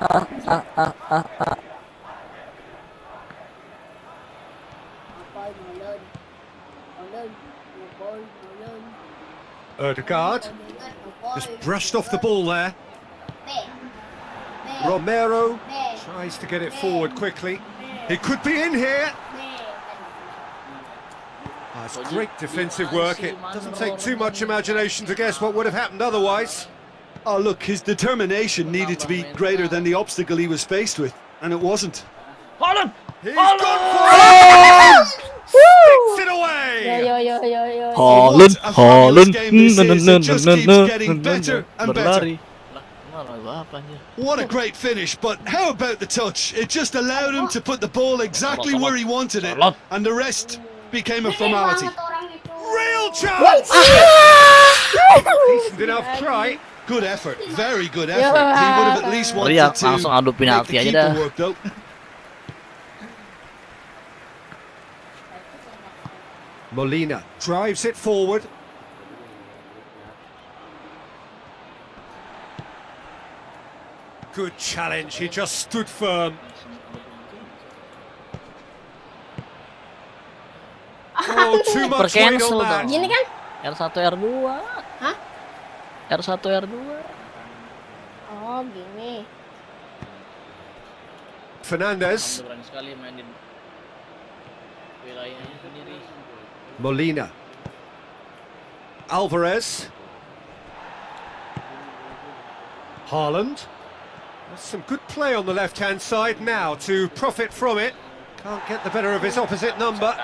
Ødegaard just brushed off the ball there. Romero tries to get it forward quickly. He could be in here. Oh, it's great defensive work. It doesn't take too much imagination to guess what would have happened otherwise. Oh, look, his determination needed to be greater than the obstacle he was faced with, and it wasn't. He's gone for it! Sticks it away! Yo. Holland, What a fabulous game this is. It Holland, just keeps getting better and better. berlari. What a great finish, but how about the touch? It just allowed him to put the ball exactly where he wanted it, and the rest became a formality. Real chance! Decent enough try. Good effort, very good effort. He would have at least wanted Riak to langsung adu make penalti the aja keeper dah. work though. Molina drives it forward. Good challenge, he just stood firm. Oh, too much weight Cancel on that. dong. Gini kan? R1 R2. Hah? R1 R2. Oh gini. Fernandez, Berani sekali mainin wilayahnya sendiri. Molina, Alvarez, Haaland. That's some good play on the left-hand side now to profit from it. Can't get the better of his opposite number.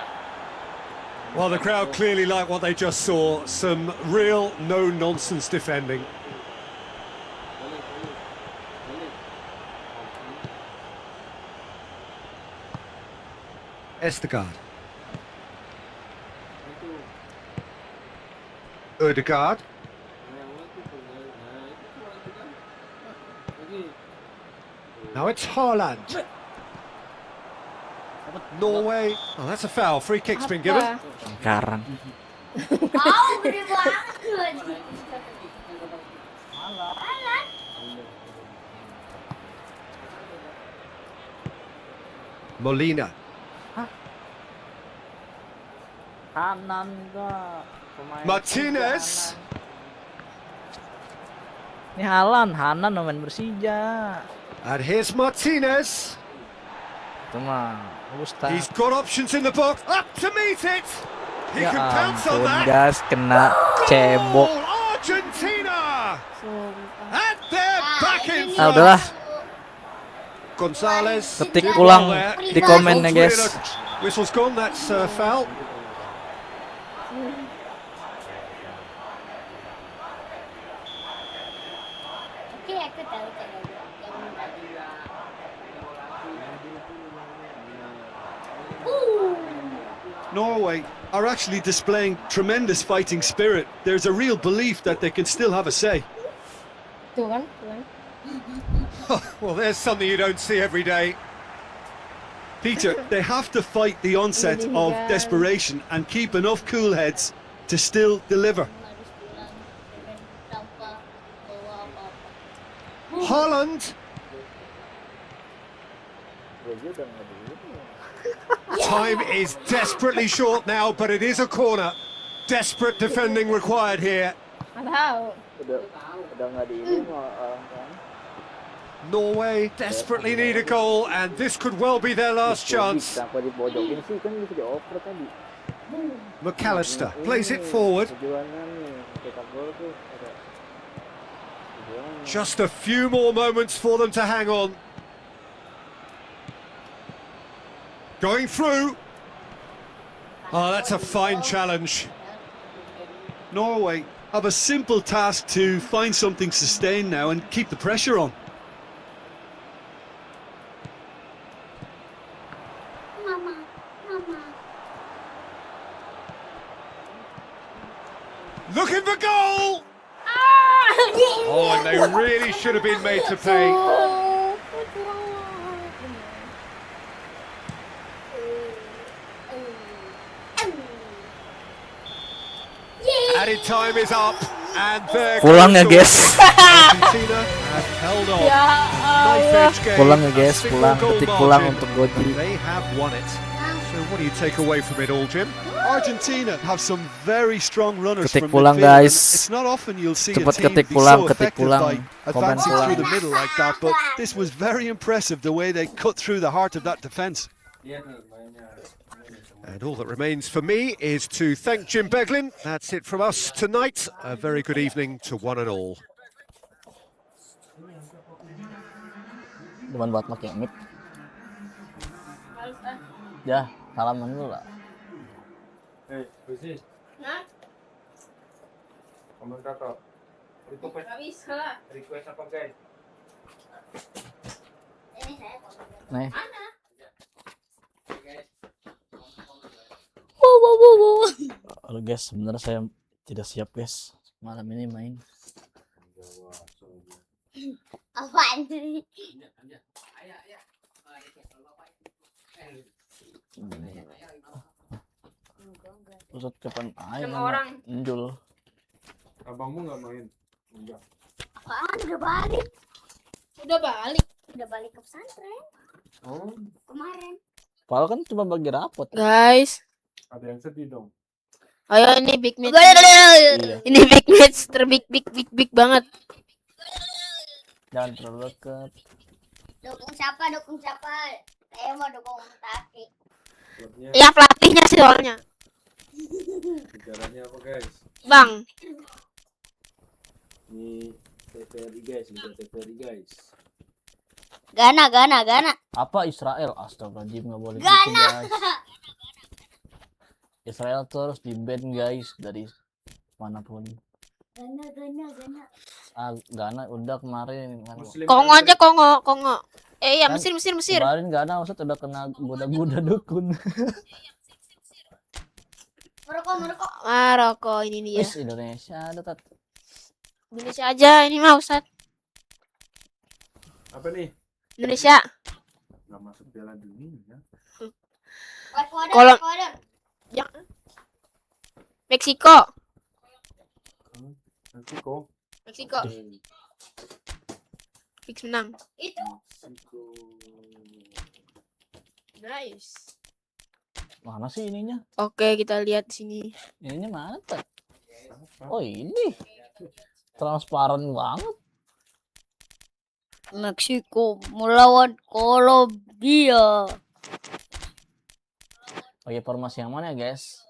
Well, the crowd clearly like what they just saw. Some real no-nonsense defending. Ødegaard. Ødegaard. Now it's Haaland. Norway. Oh, that's a foul. Free kick's been given. Apa? Sekarang. Gede banget. Molina. Kanan enggak. Martinez. Ini Hanan main Persija. And here's Martinez. Itu mah Ustaz. He's got options in the box. Up to meet it. He Ya can pounce on ampun that. gas kena cebok. Goal, Argentina. Sumpah. And they're back in Ah udahlah, Gonzalez. ketik Good ulang ball there. di komen ya guys. Whistle's gone, that's foul. Oke, aku tahu cara yang tadi. Norway are actually displaying tremendous fighting spirit. There's a real belief that they can still have a say. Tuh kan, tuh kan. Well, there's something you don't see every day. Peter, they have to fight the onset of desperation and keep enough cool heads to still deliver. Harus pulang dengan tanpa bawa apa-apa. Haaland. Brazil udah nggak begitu. Time is desperately short now, but it is a corner. Desperate defending required here. Nggak tahu. Udah nggak di ini orang kan. Norway desperately need a goal, and this could well be their last chance. Tanpa dipojokin sih kan bisa dioper tadi. McAllister plays it forward. Perjuangan nih, cetak gol tuh ada. Just a few more moments for them to hang on. Going through. Oh, that's a fine challenge. Norway have a simple task to find something sustained now and keep the pressure on. Mama. Looking for goal. Oh, and they really should have been made to pay. Added time is up, and there Pulang ya, goes the guys. Argentina have held on. Ya Knife Allah. edge game, Pulang ya, a guys. single Pulang, goal ketik pulang margin. untuk Goji. They have won it. So what do you take away from it all, Jim? Argentina have some very strong runners Ketik from pulang, midfield. And guys. it's not often you'll see a Cepat team ketik be pulang, so ketik effective pulang. by Komen advancing pulang. through the middle like that, but this was very impressive the way they cut through the heart of that defence. And all that remains for me is to thank Jim Beglin. That's it from us tonight. A very good evening to one and all. Cuman buat pakai mic. Ya, salaman dulu lah. Bersih. Nah, Komentator. nggak bisa. Request apa guys? Ini saya komen. Nih, Wow. halo guys, sebenarnya saya tidak siap guys. Malam ini main. Apaan sih? Usut kapan ayo Sama orang. Njul. Abangmu nggak main? Enggak. Apaan udah balik? Udah balik. Udah balik ke pesantren Oh, kemarin. Padahal kan cuma bagi rapot. Guys, ada yang sedih dong. ayo ini big match. Iya. Ini big match big banget. Jangan terlalu dekat. Dukung siapa? Saya mau dukung Taki. Klubnya Ya pelatihnya sih soalnya. bicaranya apa guys? Bang, Ini TVRI guys, Liga TVRI guys. Gana. Apa Israel? Astagfirullahaladzim, nggak boleh gitu Gana. guys. Israel tuh harus di-ban guys dari manapun. Gana. Ah, Ghana udah kemarin kan. Muslim Kongo country. aja Kongo. Ya Kan Mesir. Kemarin Ghana maksud udah kena goda-goda dukun. Merokok. Maroko ini dia. Wis Indonesia ada tat. Indonesia aja ini mah Ustaz. Apa nih? Indonesia. Nggak masuk Piala Dunia. Kalau- Ya. Meksiko. Meksiko. Fix menang. Itu Meksiko. Nice. Mana sih ininya? Oke, kita lihat sini. Ininya mana tat? Oh ini. Transparan banget. Meksiko melawan Kolombia. Oke, formasi yang mana ya guys?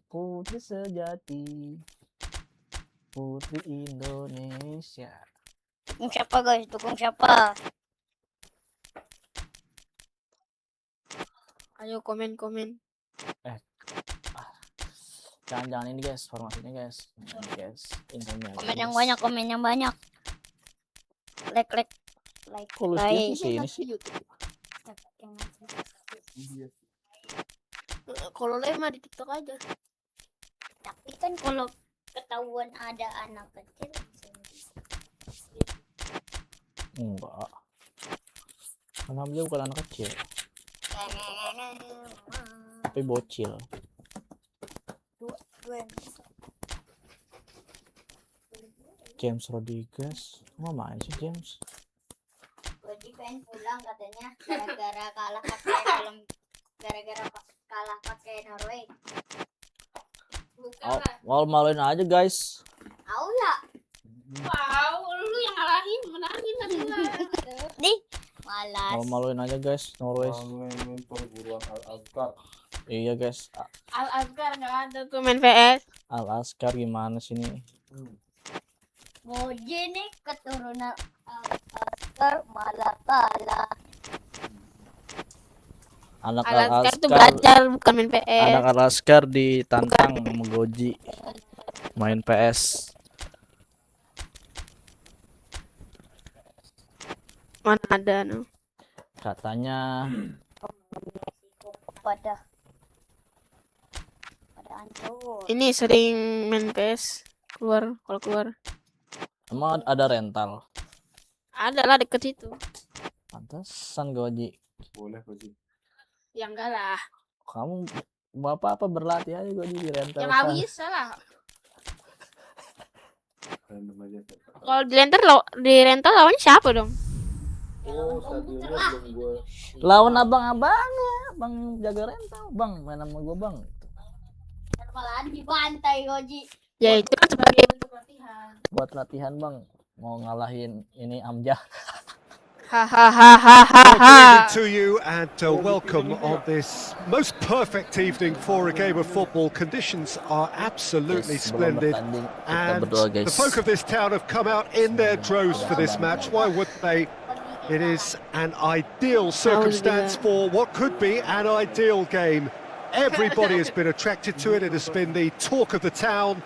Putri sejati, Putri Indonesia. Dukung siapa guys? Dukung siapa? Ayo komen. Jangan ini guys, formasinya guys. Ini guys, infonya. Komen yang banyak. Like. Kok lu Like. sini sih? Kalau live mah di TikTok aja. Tapi kan kalau ketahuan ada anak kecil Enggak. Karena dia bukan anak kecil, tapi bocil. James Rodriguez, mau main sih James? Jadi pengen pulang katanya gara-gara kalah pakai Norway. Malu-maluin aja guys. Au ya. Wow, lu yang menangin tadi lah. Nih, malas. Malu-maluin aja guys, Norway. Main perguruan Al-Azkar. Iya guys, Al-Azkar nggak ada tuh main PS. Al-Azkar gimana sih nih? Moje nih keturunan Al-Azkar malah kalah. Anak Al-Azkar tuh Al-Azkar, belajar bukan main PS. anak Al-Azkar ditantang sama Goji main PS. Mana ada no. Katanya pada ancur. Ini sering main PS kalau keluar. emang ada rental. Ada lah deket situ. Pantesan Goji. Boleh Goji. Ya enggak lah. Kamu bapak apa berlatih aja Goji di rental. Ya nggak bisa lah. Random aja. Kalau di rental lawannya siapa dong? Oh, stadionnya belum gue. Lawan abang-abangnya, bang jaga rental, bang main sama gua bang. Malahan dibantai Goji. Ya itu kan sebagai bentuk latihan. Buat latihan bang, mau ngalahin ini Amjad. Good evening to you and welcome on this most perfect evening for a game of football. Conditions are absolutely splendid, and the folk of this town have come out in their droves for this match. Why would they? It is an ideal circumstance for what could be an ideal game. Everybody has been attracted to it. It has been the talk of the town.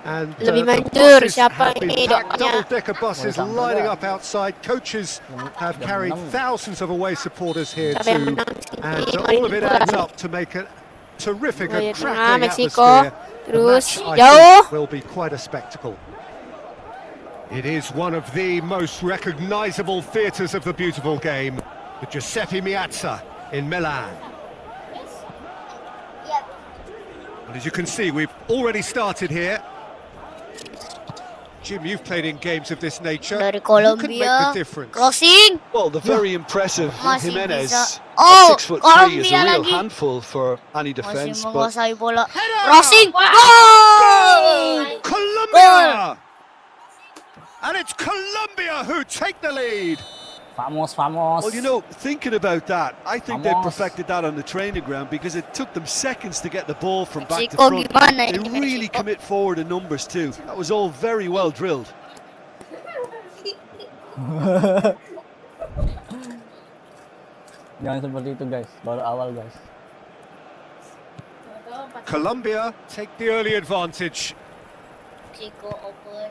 And the buses have been packed, double-decker buses lining up outside. Coaches have carried thousands of away supporters here too, and all of it adds up to make a terrific and cracking atmosphere. The match, I think, will be quite a spectacle. It is one of the most recognisable theatres of the beautiful game, the Giuseppe Meazza in Milan. And as you can see, we've already started here. Jim, you've played in games of this nature. Dari Who can make the Colombia, difference? crossing. Well, the very impressive Masih Jimenez bisa. at Oh, 6'3" is a Colombia real lagi. handful for any Masih defence. But menguasai bola. Crossing. Goal! Colombia! And it's Colombia who take the lead. Famos. well, you know, thinking about that, I think they Vamos. perfected that on the training ground because it took them seconds to get the ball from back to Mexico front. gimana They ini really Mexico? commit forward in numbers too. That was all very well drilled. Jangan seperti itu guys, baru awal guys. Colombia take the early advantage. Mexico open.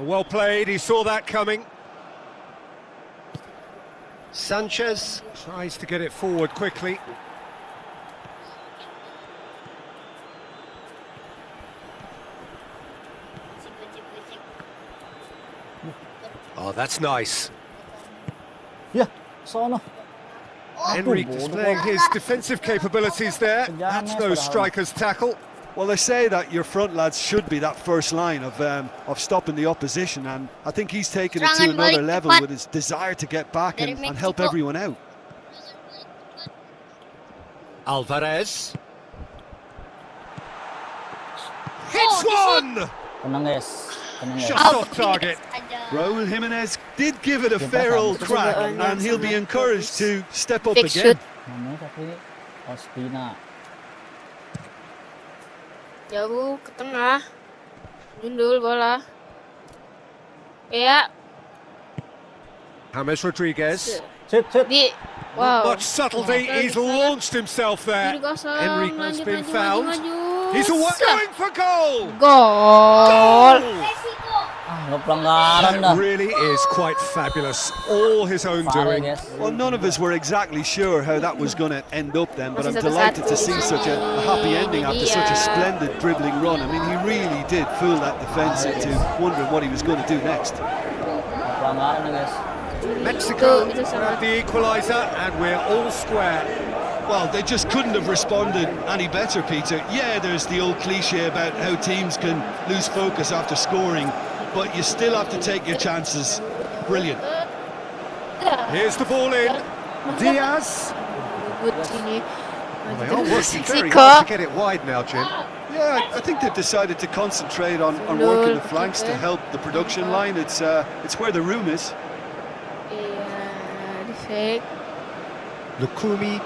Well played, he saw that coming. Sanchez tries to get it forward quickly. Oh, that's nice. Ya, sono. Henry displaying his defensive capabilities there. That's no striker's tackle. Well, they say that your front lads should be that first line of stopping the opposition, and I think he's taken it to Serangan another balik level cepat with his desire to get back dari and help Mexico. everyone out. Alvarez. Hits one! Tenang guys, tenang guys. Shot off target. Ada. Raul Jimenez did give it a Kita fair sama. old crack, and he'll be encouraged to step up Big again. shoot. Namanya tapi Ospina. Jauh ke tengah. Gundul bola. Ya, James Rodriguez. Shoot. di Wow. Much subtlety, he's launched himself there. Kiri kosong, Enrique has lanjut, been maju, found. maju. He's going for goal! Gol. Ah, nggak pelanggaran dah. That really is quite fabulous. All his own Parah, doing. guys. Well, none of us were exactly sure how that was going to end up then, but I'm Masih delighted to 1-1 see such a happy ending after such a Iya. splendid dribbling run. I mean, he really did fool that defence into wondering what he was going to do next. Nggak pelanggaran ya guys. Mexico Itu sangat- have the equaliser, and we're all square. Well, they just couldn't have responded any better, Peter. Yeah, there's the old cliche about how teams can lose focus after scoring, but you still have to take your chances. Brilliant. Here's the ball in. Diaz. Good ini. Well, they are working very Mexico. hard to get it wide now, Jim. Yeah, I think they've decided to concentrate on working the flanks to help the production line. It's where the room is. Iya, di fake. Lukumi.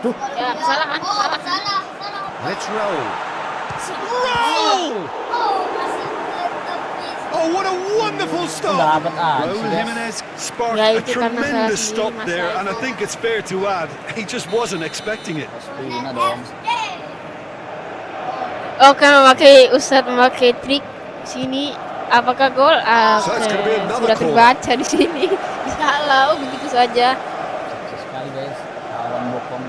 Ya, salah kan? Oh, Salah. salah. Let's roll. Oh, Roll! masih tetap. Oh, what a wonderful stop! Dapat aja Raul guys. Jimenez sparked Ya, a itu karena tremendous salah stop sendiri, there, Mas and I think it's fair to add, he just wasn't expecting it. Spina dong. Oke, memakai trik sini. Apakah gol? So it's gonna be another Sudah corner. terbaca di sini. Salah, begitu saja. Sukses sekali guys. Lawan bokong.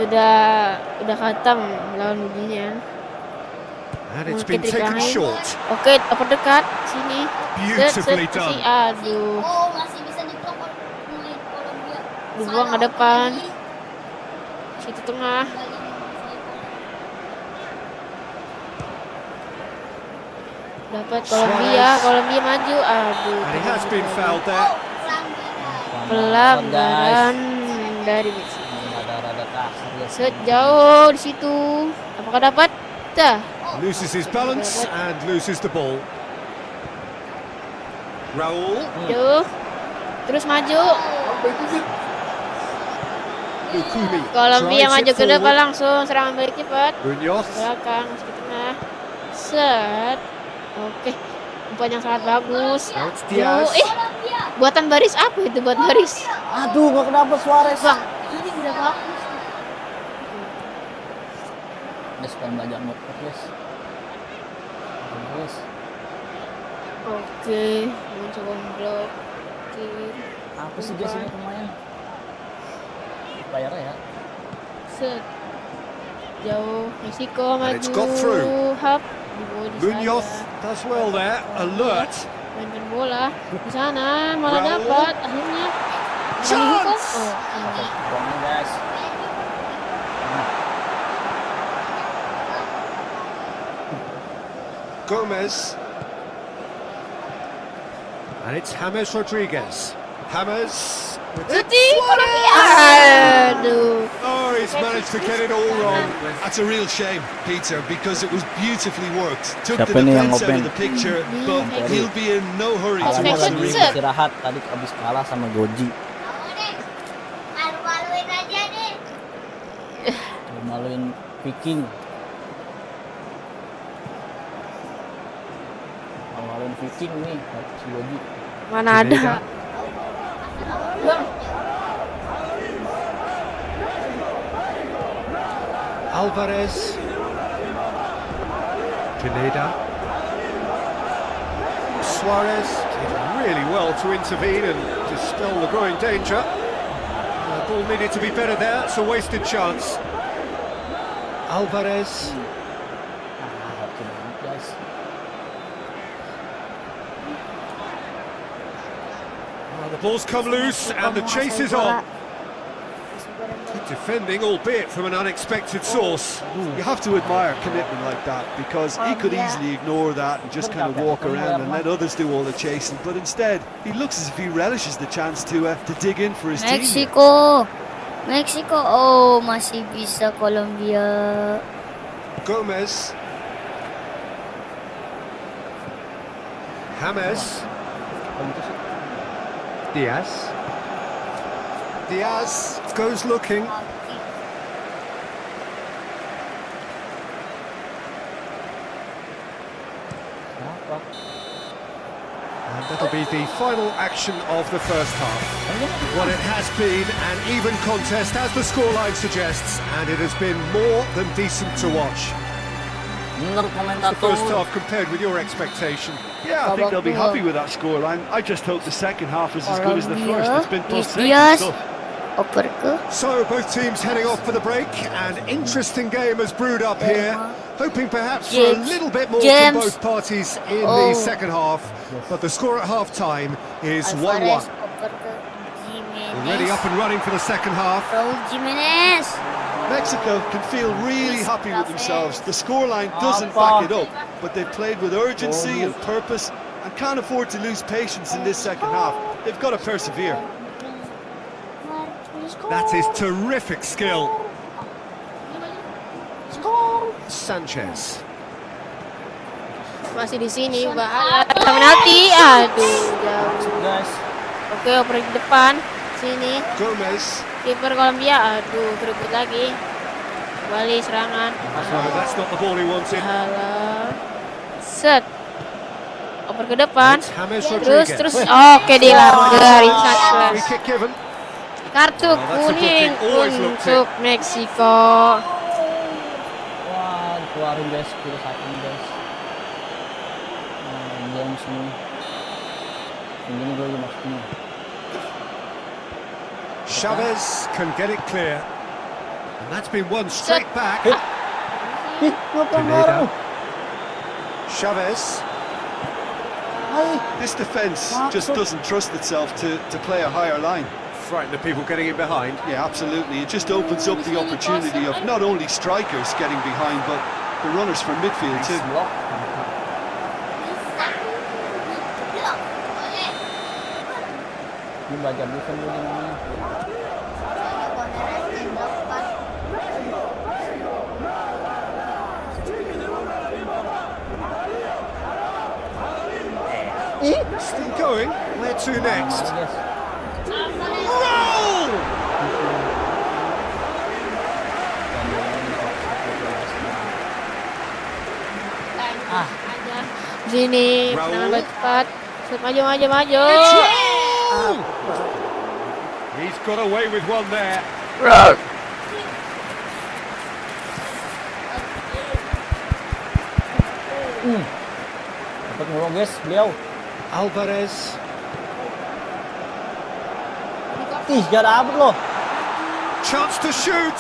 Udah khatam lawan beginian. And it's Oke, been trik taken lain. short. Oke, apa dekat sini. Beautifully Set, done. aduh. Oh, masih bisa diblok oleh Kolombia. Dibuang ke depan. Situ tengah. Dapat Kolombia maju. Aduh. And he has been fouled there. Pelanggaran dari Meksiko. Rada-rada kasar ya. Set jauh di situ. Apakah dapat? Dah. Loses his balance and loses the ball. Raul. Jauh. Terus maju. Lukumi. Kolombia tries maju it ke depan forward. langsung. Serangan balik cepat. Munoz. Belakang, masuk ke tengah. Set. Oke. Umpan yang sangat bagus. Now it's Jauh. Diaz. Buatan baris apa itu buat baris? Aduh, nggak kedapet Suarez. Bang, ini udah bagus. Guys, pengen belajar ngepot guys. Guys, Oke, mencoba blok kiri. apa sih guys ini pemain? Bayar ya. Set. Jauh, Meksiko And it's maju. got through. Hap. Di body Munoz saja. does well there. Alert. Mainkan bola di sana malah Raul. dapat akhirnya. Chance! Dihukum. Oh, Oke, ini. buangnya guys. Gomez. And it's James Rodriguez. James. Cuti Kolombia. Aduh. Oh, he's managed to get it all wrong. That's a real shame, Peter, because it was beautifully worked. Took Siapa the nih yang defence out of ngopen? the picture, but he'll be in no hurry to Alamnya watch the lagi replay. Set. istirahat tadi abis kalah sama Goji. Mau deh. Malu-maluin aja deh. Maluin Viking. Maluin Viking nih si Goji. Mana ada? Alvarez. Pineda. Suarez did really well to intervene and dispel the growing danger. The ball needed to be better there. It's a wasted chance. Alvarez. Hoki banget guys. The ball's come loose and the chase is on. Good defending, albeit from an unexpected source. You have to admire commitment like that, because he could easily ignore that and just kind of walk around and let others do all the chasing. But instead, he looks as if he relishes the chance to dig in for his team. here. Meksiko. Oh, masih bisa Kolombia. Gomez. James. Diaz. Diaz goes looking. Kenapa? And that'll be the final action of the first half. Well, it has been an even contest, as the scoreline suggests, and it has been more than decent to watch. Menurut The first komentator, half compared with your expectation. Yeah, I think they'll be happy with that scoreline. I just hope the second half is as good as the first. It's been pulsating stuff. Oper ke So both teams heading off for the break. An interesting game has brewed up here, hoping perhaps for a little bit more from both parties in the second half. But the score at half-time is 1-1. Alvarez oper ke Already Jimenez. up and running for the second half. Raul Jimenez. Mexico can feel really happy with themselves. The scoreline doesn't back it up, but they've played with urgency and purpose and can't afford to lose patience in this second half. They've got to persevere. That is terrific skill. Sanchez. Masih di sini, bahaya. Penalti. Aduh, jauh. guys. Oke, oper di depan. Sini. Gomez. Kiper Kolombia. Aduh, berebut lagi. Kembali serangan. No, that's not the ball he wanted. Halo. Set. Oper ke depan. It's James Terus. Rodriguez. Oke, dilanggar. Free kick given. Kartu Oh, that's a kuning booking. Always looked untuk Meksiko. Wah, keluarin guys, kilo 1 guys. James ini. Ini gue maksudnya. Chavez can get it clear. And that's been one straight back. Pineda. Chavez. This defence just doesn't trust itself to play a higher line. Frighten the people getting in behind. Yeah, absolutely. It just opens up the opportunity of not only strikers getting behind, but the runners from midfield too. Ini baca bukan ini namanya. Still going. Where to next? Guys. Roll! Sini, Raul. penangan cepat. Set maju. He's got away with one there. Dapat mulu guys, beliau. Alvarez. Ih, gak dapet loh. Chance to shoot.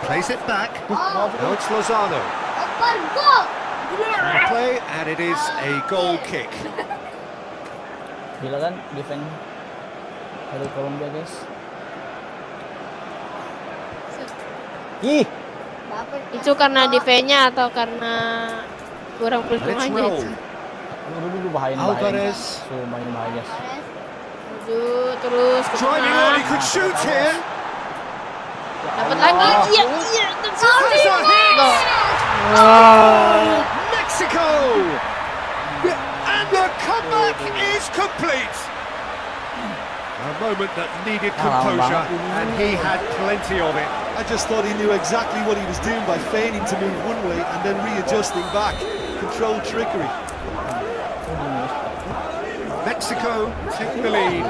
Plays it back. Now it's Lozano. Oper gol. Play, and it is a goal kick. Gila kan defense dari Kolombia guys. Ih, Itu karena defense-nya atau karena kurang And it's perhitungannya Raul. itu. dulu bahaya. Alvarez. Main bahaya. Maju terus ke Driving on, tengah. he could shoot here. Dapat lagi. Iya. Has a hit. Gol. Mexico! And the comeback is complete. A moment that needed composure, and he had plenty of it. I just thought he knew exactly what he was doing by feigning to move one way and then readjusting back. Controlled trickery. Mexico taking the lead.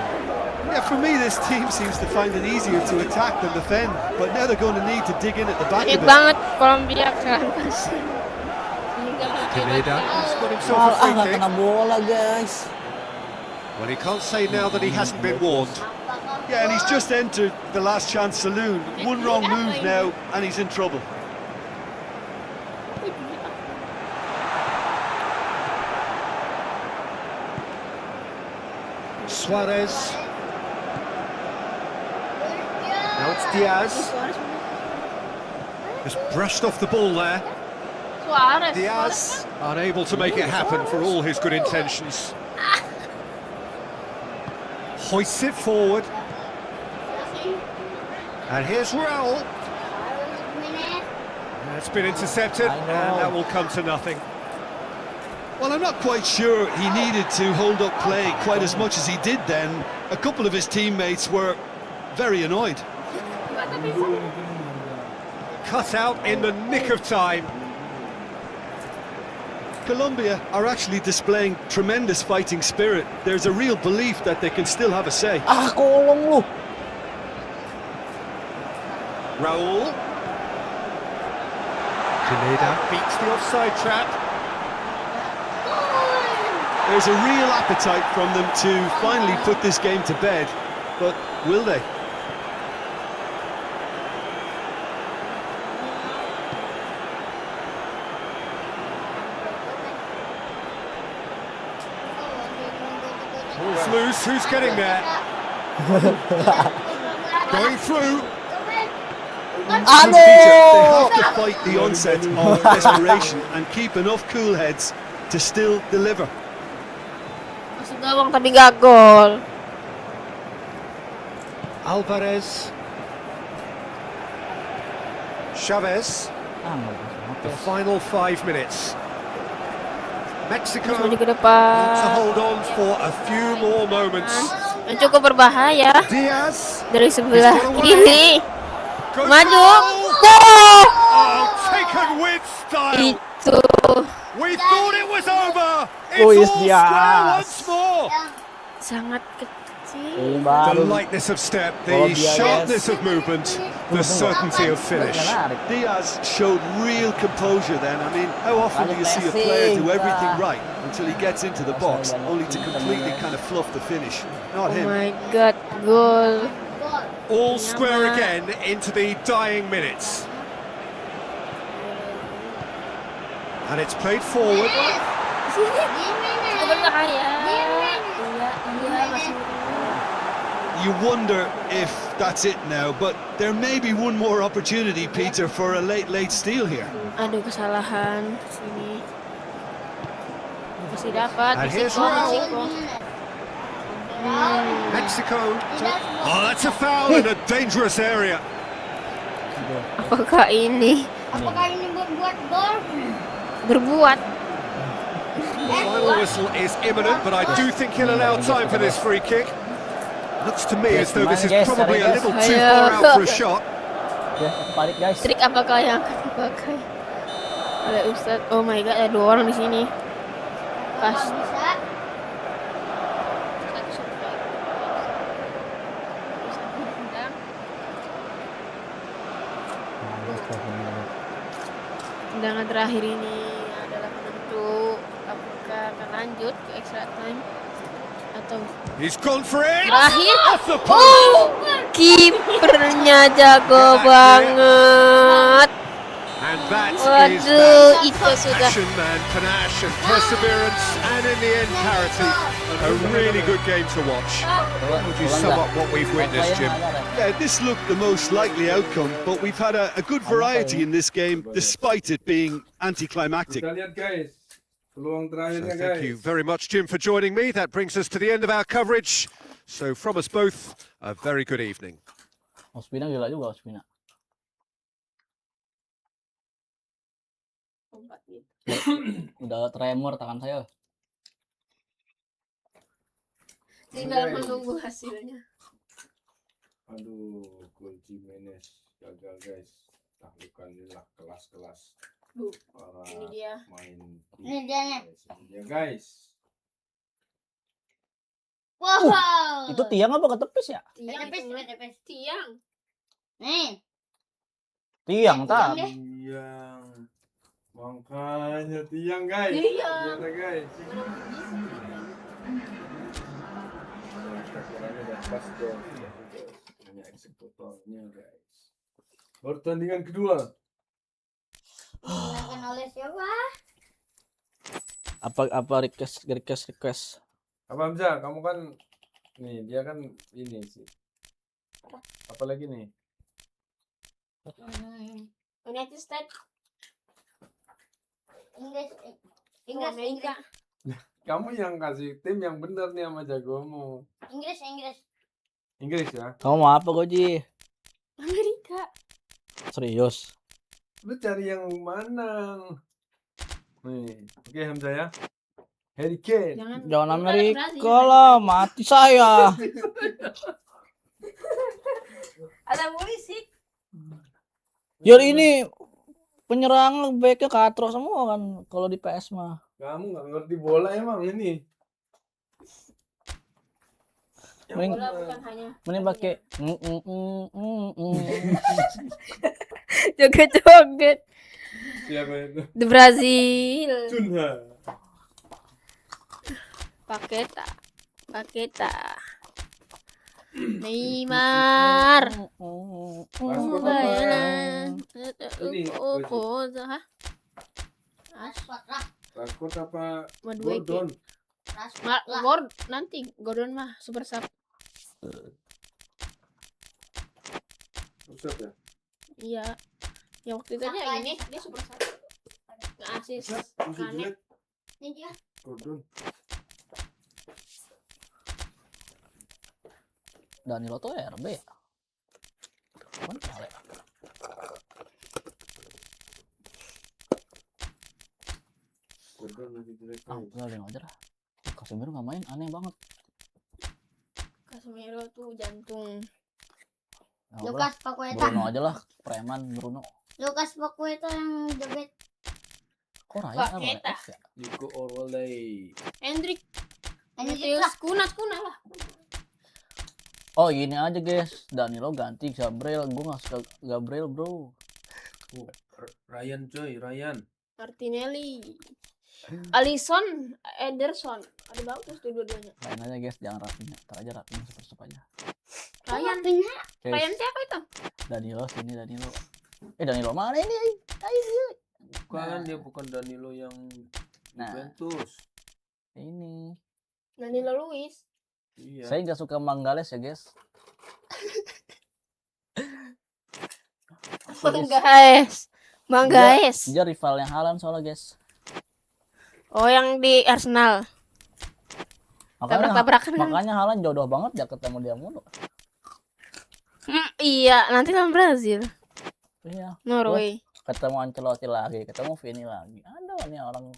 Yeah, for me, this team seems to find it easier to attack than defend, but now they're going to need to dig in at the back Banyak a bit. banget Kolombia kan. Pineda has got himself a free Nggak kick. kena bola guys. Well, he can't say now that he hasn't been warned. Yeah, and he's just entered the last chance saloon. One wrong move now, and he's in trouble. Suarez. Now it's Diaz. Just brushed off the ball there. Suarez. Diaz unable to make it happen for all his good intentions. Hoists it forward. And here's Raul. That's been intercepted, I and know. that will come to nothing. Well, I'm not quite sure he needed to hold up play quite as much as he did then. A couple of his teammates were very annoyed. Cut out in the nick of time. Colombia are actually displaying tremendous fighting spirit. There's a real belief that they can still have a say. Ah, kolong lu. Raul. Pineda beats the offside trap. There's a real appetite from them to finally put this game to bed, but will they? Ball's loose, who's getting there? Going through. Peter, they have to fight the onset of desperation and keep enough cool heads to still deliver. Masuk gawang tapi gak gol. Alvarez. Chavez. Ah, nggak bisa. The final 5 minutes. Mexico Terus maju ke need to depan. hold on for a few more moments. Yang cukup berbahaya Diaz dari sebelah kiri. goes Maju. for Gol! oh, taken with style. Itu We thought it was over. Luis It's all Diaz. square once more. sangat kecil. Ini The baru. lightness of step, Kalau the Diaz- sharpness of movement, the certainty of finish. Menarik. Diaz showed real composure then. I mean, how often do you see a player do everything right until he gets into the box, only to completely kind of fluff the finish? Oh Not him. my god, gol. All square again into the dying minutes. And it's played forward. Cukup berbahaya. Iya, masih. You wonder if that's it now, but there may be one more opportunity, Peter, for a late steal here. Aduh, kesalahan sini. Masih dapat. And here's Meksiko, Raul. Meksiko. Mexico. Oh, that's a foul in a dangerous area. Apakah ini Apakah ini buat gol? berbuat? The final whistle is imminent, but I do think he'll allow time for this free kick. Looks to me as though this is probably a little too far out for a shot. Ya, aku balik guys. Trik apakah yang akan dipakai oleh Ustadz? Oh my god, ada 2 orang di sini. Pas. Bisa. Tendangan terakhir ini adalah penentu apakah akan lanjut ke extra time atau He's gone for it. terakhir. Off the post. Kipernya jago banget. And that is Waduh, that. itu sudah Passion and panache and perseverance, and in the end, parity. A really good game to watch. How would you sum up what we've witnessed, Jim? Yeah, this looked the most likely outcome, but we've had a good variety in this game, despite it being anticlimactic. Kita lihat guys, peluang terakhirnya So guys. thank you very much, Jim, for joining me. That brings us to the end of our coverage. So from us both, a very good evening. Ospina gila juga Ospina. Udah tremor tangan saya. tinggal menunggu hasilnya. Aduh, gol Jimenez gagal guys. Tahlukanlah kelas-kelas para Ini dia. main di Ini dia nih. ini dia guys. Wow. Itu tiang apa ketepis ya? Tiang, Tepis. tiang. Nih. Tiang tak. Tiang. Makanya tiang guys. Iya. Ternyata guys. Mana bisa? Takurannya udah pas dong. Hanya eksekutornya guys. Pertandingan kedua. Digunakan oleh siapa? Apa request? Apa Hamzah, kamu kan nih dia kan ini sih. Apa lagi nih? United States. Inggris. Amerika. Kamu yang kasih tim yang bener nih sama jagomu. Inggris. Inggris ya. Kamu mau apa Goji? Amerika. Serius? Lu cari yang mana? Nih, oke Hamzah ya. Harry Kane. Jangan Amerika lah, mati saya. Ada polisi. Yur ini Penyerang backnya katro semua kan kalau di PS mah. Kamu nggak ngerti bola emang ini. Mending Bola bukan hanya mending pakai joget-joget. Siapa itu? Di Brazil. Cunha. Paketa. Neymar. Maskot apa? Ini, Hah? Maskot apa? Madueke. Gordon. Nanti Gordon mah super sub. Ustaz ya? Iya. Yang waktu itu aja ini dia super sub. Nge-assist Musuh Kane. jelek. Gordon. Danilo tuh RB ya. Kan kali. Gordon masih jelek. Udah aja lah. Casemiro nggak main, aneh banget. Casemiro tuh jantung. Ya, Lukas udah, Paqueta. Bruno aja lah, preman Bruno. Lukas Paqueta yang joget. Kok Raya kan Paqueta. F ya? Nico Orwell. Hendrik. Hendrik Mateus Kuna lah. Oh ini aja guys, Danilo ganti Gabriel, gue nggak suka Gabriel bro. Ryan coy, Ryan. Martinelli. Alisson, Ederson. Ada bagus tuh dua-duanya. Main aja guys, jangan Rafinha, ntar aja Rafinha super aja. Ryan. Guys, Ryan siapa itu? Danilo sini Danilo. Danilo mana ini? Ayo. Bukan, dia bukan Danilo yang Nah. Juventus. Ini. Danilo Luiz. Iya. Saya nggak suka Manggales ya guys. Manggaes. Dia rivalnya Haaland soalnya guys. Oh yang di Arsenal. Tabrak-tabrakan kan? Makanya Haaland jodoh banget ya ketemu dia mulu. Iya, nanti lawan Brazil. Iya. Norway. Ketemu Ancelotti lagi, ketemu Vini lagi. Ada nih orang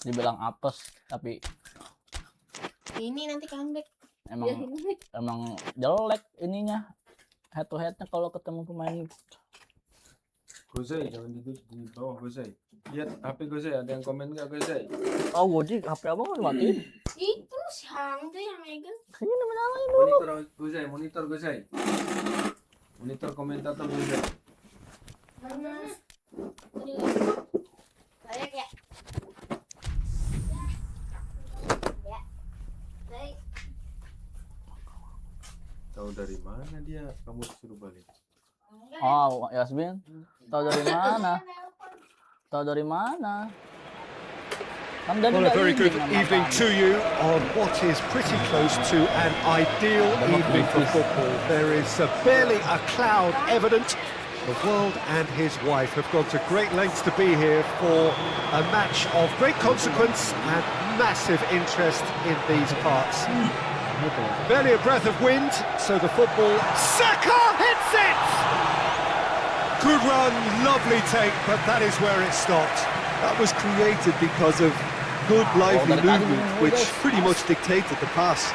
dibilang apes tapi Ini nanti comeback. emang jelek ininya head to headnya kalau ketemu pemain. Gozai, jangan di bawah Gozai. Lihat HP Gozai, ada yang komen nggak Gozai? Oh Gojek HP abang udah matiin. Itu si Hang tuh yang megang. Ini menyalain. Monitor Gozai. Monitor komentator Gozai. Layak ya. Tahu dari mana dia kamu disuruh balik? Oh Yasmin, tahu dari mana? Tahu dari mana? Kan dari Well, a very nggak good izin sama evening kamu. to you on what is pretty close to an ideal evening for football. There is barely a cloud evident. The world and his wife have gone to great lengths to be here for a match of great consequence and massive interest in these parts. Barely a breath of wind, so the football... Saka hits it! Good run, lovely take, but that is where it stopped. That was created because of good, lively dari tadi movement, bingung, which guys. pretty much dictated the pass.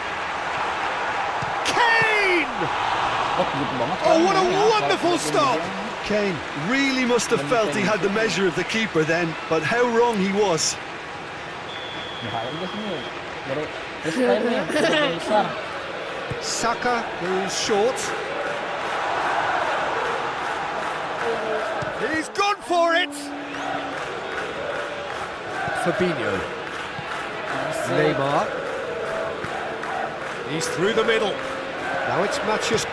Kane! Oh, gitu banget Oh, kan what a ini ya, wonderful kalau stop! Kane really must have felt he had the measure of the keeper then, but how wrong he was. bahaya guys nih. Baru time nih, baru besar. Saka goes short. He's gone for it! Fabinho. Neymar. He's through the middle. Now it's Mathias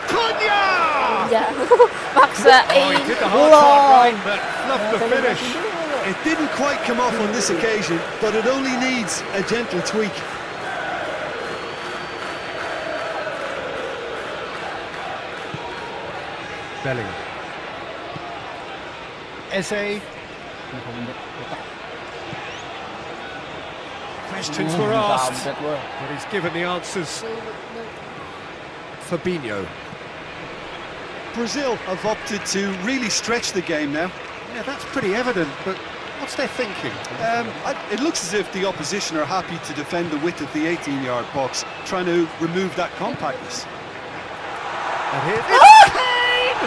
Cunha! Jauh. Maksain. Oh, he did the hard part right, but fluffed the finish. It didn't quite come off on this occasion, but it only needs a gentle tweak. Bellingham. Eze. Questions were asked, Kampret gua. but he's given the answers. Fabinho. Brazil have opted to really stretch the game now. Yeah, that's pretty evident, but what's their thinking? It looks as if the opposition are happy to defend the width of the 18-yard box, trying to remove that compactness. And here's Kane!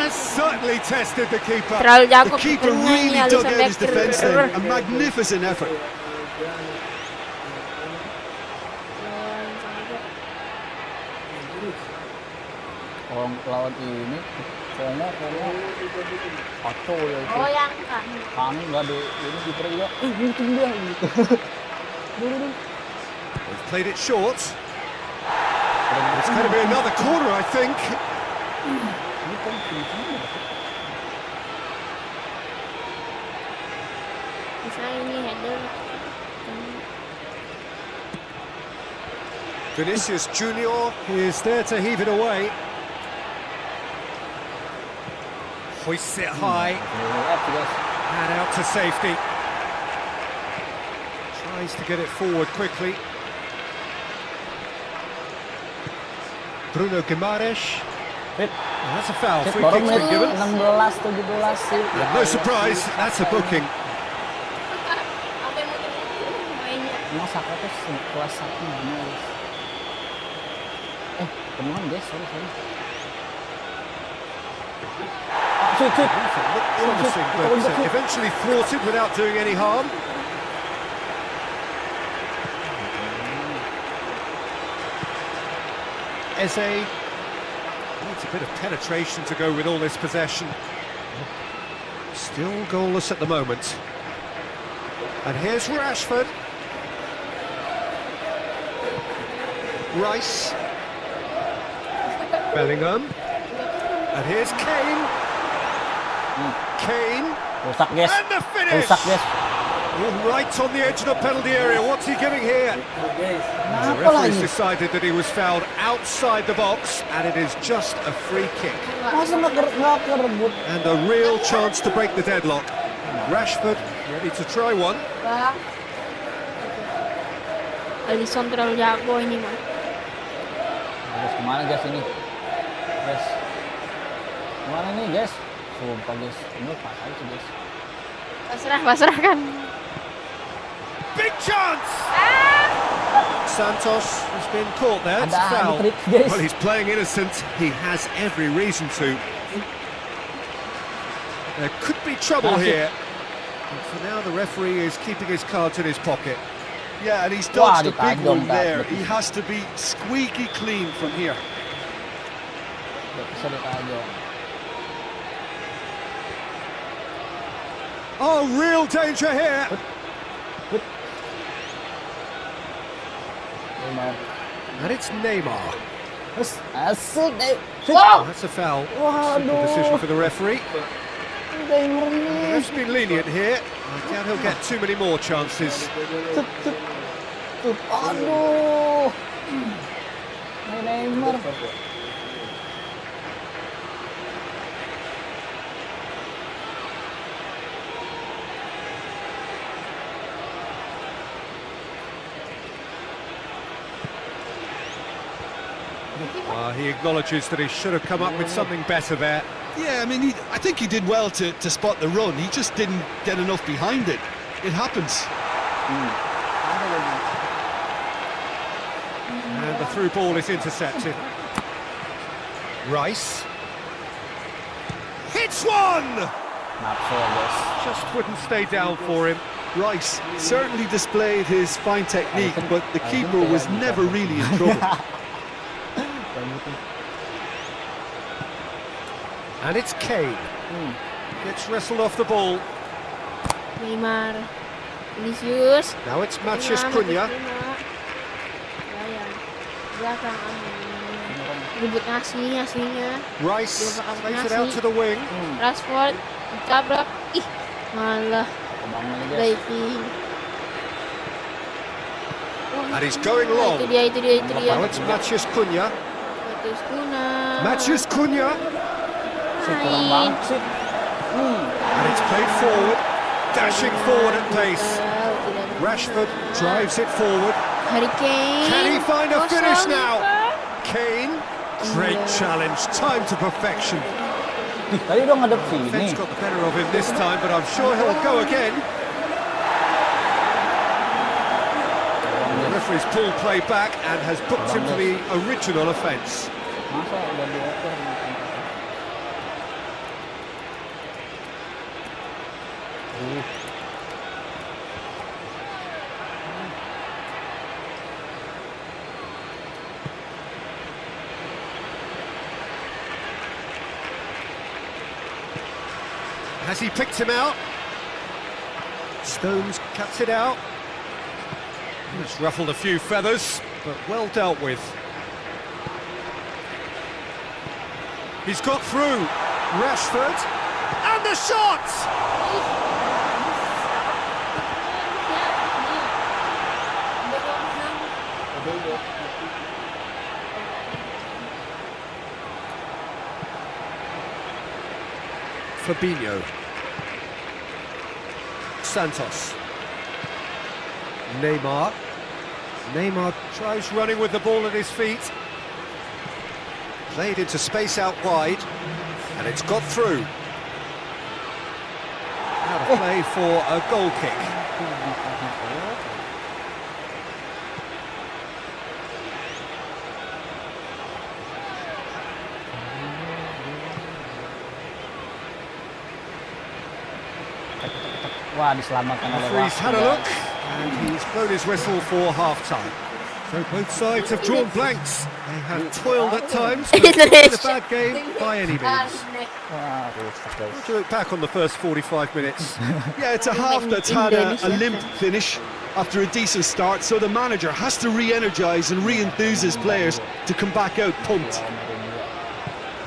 has certainly tested the keeper. Terlalu jago The keeper keepernya really ini dug Alisson out his Becker. defence then. A magnificent effort. Lawan ini Kongo atau ya itu Oh yang kan. kangen nggak ada ini kiper juga gitu dia gitu. He's played it short. It's going to be another corner, I think. Ini kan Bisa ini header. Vinicius Junior is there to heave it away. Hoists it high and out to safety. Tries to get it forward quickly. Bruno Guimaraes. Fit. That's a foul. Free baru kick's menit been given. 16-17 sih. And no surprise, that's a booking. Apa yang mau mainnya? Emang Saka tuh kelas 1 gimana guys? Teman guys, sorry. Shoot. Looked promising, but eventually thwarted without doing any harm. Eze needs a bit of penetration to go with all this possession. Still goalless at the moment. And here's Rashford. Rice. Bellingham. And here's Kane. Kane. Rusak guys. And the finish! Rusak guys. Right on the edge of the penalty area. What's he giving here? The Kenapa referee's lagi? decided that he was fouled outside the box, and it is just a free kick. Masa nggak kerebut? And a real chance to break the deadlock. Rashford ready to try one. Alisson terlalu jago ini mah. Guys, kemana guys ini? Guys. Kemana nih guys? Sumpah guys, ini pas aja guys. Pasrah kan. Big chance! Santos has been caught there. It's a Ada foul. trik guys. Well, he's playing innocent. He has every reason to. There could be trouble here. But for now, the referee is keeping his cards in his pocket. Yeah, and he's Wah, dodged a big ditajam one tak, there. betul. He has to be squeaky clean from here. Gak bisa ditajam. Oh, real danger here. Neymar. And it's Neymar. Asik deh. Oh, that's a foul. Simple Waduh. decision for the referee. Neymar The nih. ref's been lenient here. I doubt he'll get too many more chances. Aduh. Neymar. He acknowledges that he should have come up with something better there. Yeah, I mean, I think he did well to spot the run. He just didn't get enough behind it. It happens. And the through ball is intercepted. Rice. Hits one! Napso guys. Just wouldn't stay down for him. Rice certainly displayed his fine technique, but the keeper was never really in trouble. And it's Kane. Gets wrestled off the ball. Neymar. Vinicius. Now it's Matheus Neymar, Cunha. Bayang. Belakang ribut ngasihnya. Rice Dia bakal plays it out ngasih. to the wing. Rashford ditabrak. Ih, malah Kebangun nih guys. diving. And he's going Itu long. dia. Now it's Matheus Cunha. Matheus Cunha. Matheus Cunha. Kurang banget sih. And it's played forward. Dashing forward at pace. Rashford drives it forward. Harry Kane. Can he find a Kosong, finish now? Liverpool. Kane. Great challenge. Time to perfection. Tadi udah ngadep Defense sini. got the better of him this time, but I'm sure he'll go again. The referee's pulled play back and has booked him for the original offence. Masa udah dioper. Has he picked him out? Stones cuts it out. It's ruffled a few feathers, but well dealt with. He's got through. Rashford. And the shot! Fabinho. Santos. Neymar. Neymar tries running with the ball at his feet. Played into space out wide, and it's got through. Out of play for a goal kick. Wah, diselamatkan oleh Referee's had a wasit. look, and he's blown his whistle for half-time. So both sides have drawn blanks. They have toiled at times, but it's not been a bad game by any means. Wah, rusak guys. What do you look back on the first 45 minutes? Yeah, it's a half that's had a limp finish after a decent start, so the manager has to re-energise and re-enthuse his players to come back out pumped.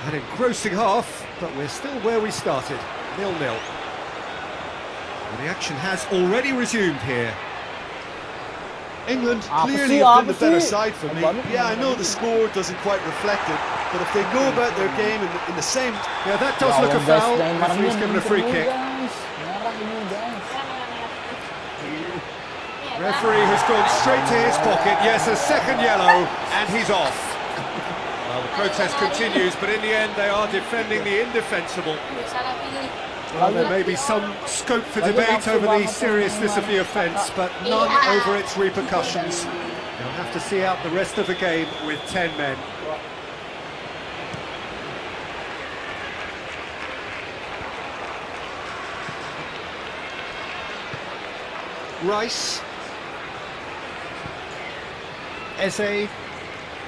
An engrossing half, but we're still where we started, 0-0. And the action has already resumed here. England Apa clearly sih, have been apa the better sih? side for me. Yeah, I know the score doesn't quite reflect it, but if they go about their game in the same... Yeah, that does look a foul. Referee's given a free kick. Referee has gone straight to his pocket. Yes, a second yellow, and he's off. Well, the protest continues, but in the end they are defending the indefensible. Well, there may be some scope for debate over the seriousness of the offence, but none over its repercussions. They'll have to see out the rest of the game with 10 men. Rice. Eze.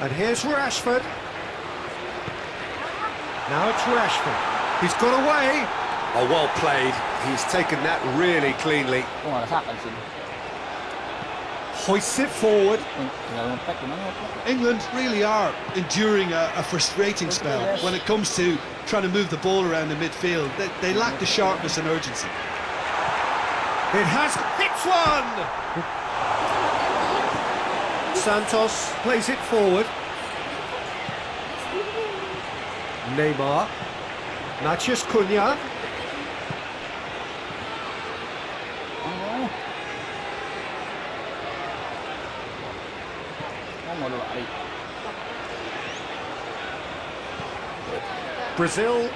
And here's Rashford. Now it's Rashford. He's got away. Oh, well played. He's taken that really cleanly. Oh, rasakan sih. Hoists it forward. Tinggal lempet gimana? England really are enduring a frustrating spell when it comes to trying to move the ball around the midfield. They lack the sharpness and urgency. It has hits one! Santos plays it forward. Neymar. Matheus Cunha. Brazil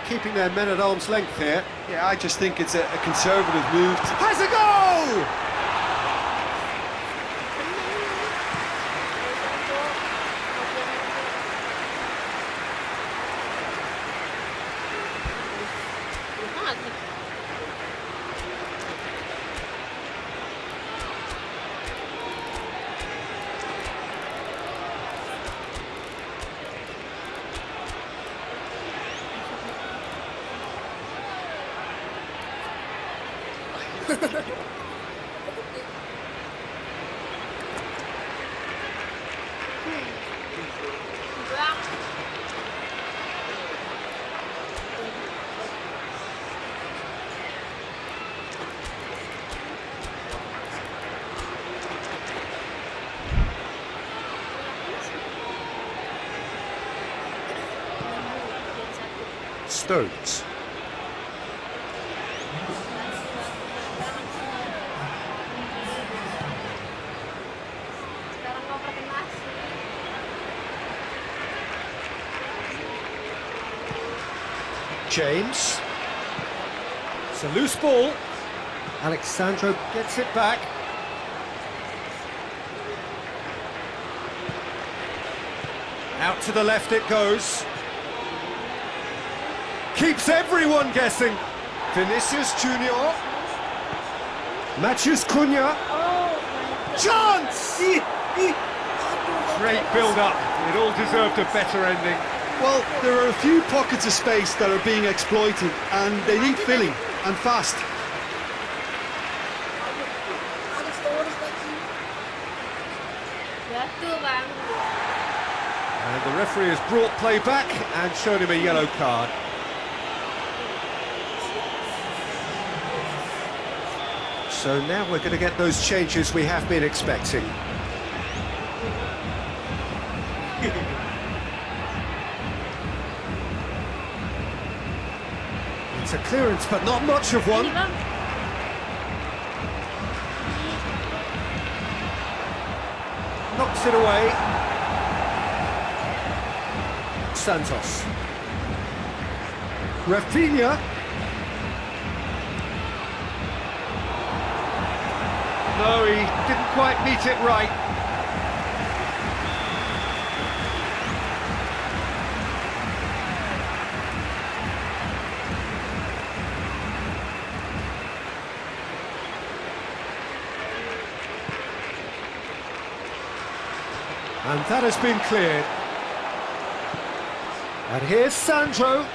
keeping their men at arm's length here. Yeah, I just think it's a conservative move. Has a goal! Stones. James. It's a loose ball. Alexandro gets it back. Out to the left it goes. Keeps everyone guessing. Vinicius Junior. Matthews Cunha. Chance! Great build-up. It all deserved a better ending. Well, there are a few pockets of space that are being exploited, and they need filling, and fast. Jatuh bang. And the referee has brought play back and shown him a yellow card. So now we're going to get those changes we have been expecting. It's a clearance, but not much of one. Ini bang. Knocks it away. Santos. Rafinha. No, he didn't quite meet it right. And that has been cleared. And here's Sandro.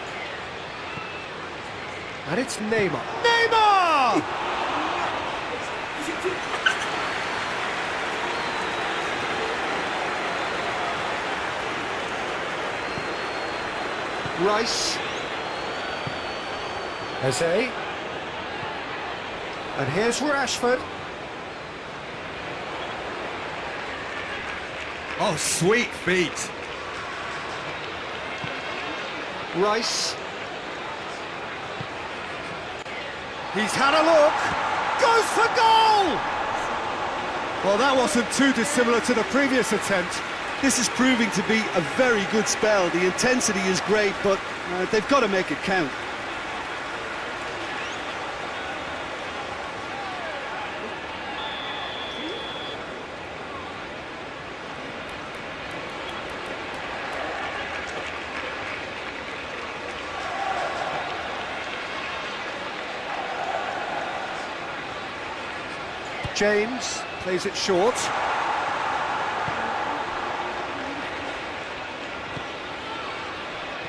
And it's Neymar. Neymar! Rice. Eze. And here's Rashford. Oh, sweet feet. Rice. He's had a look. Goes for goal! Well, that wasn't too dissimilar to the previous attempt. This is proving to be a very good spell. The intensity is great, but they've got to make it count. James plays it short.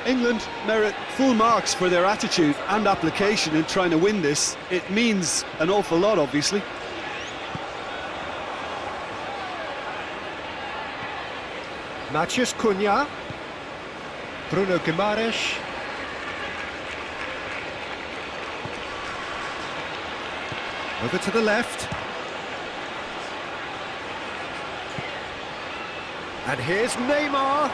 England merit full marks for their attitude and application in trying to win this. It means an awful lot, obviously. Matheus Cunha. Bruno Guimaraes. Over to the left. And here's Neymar.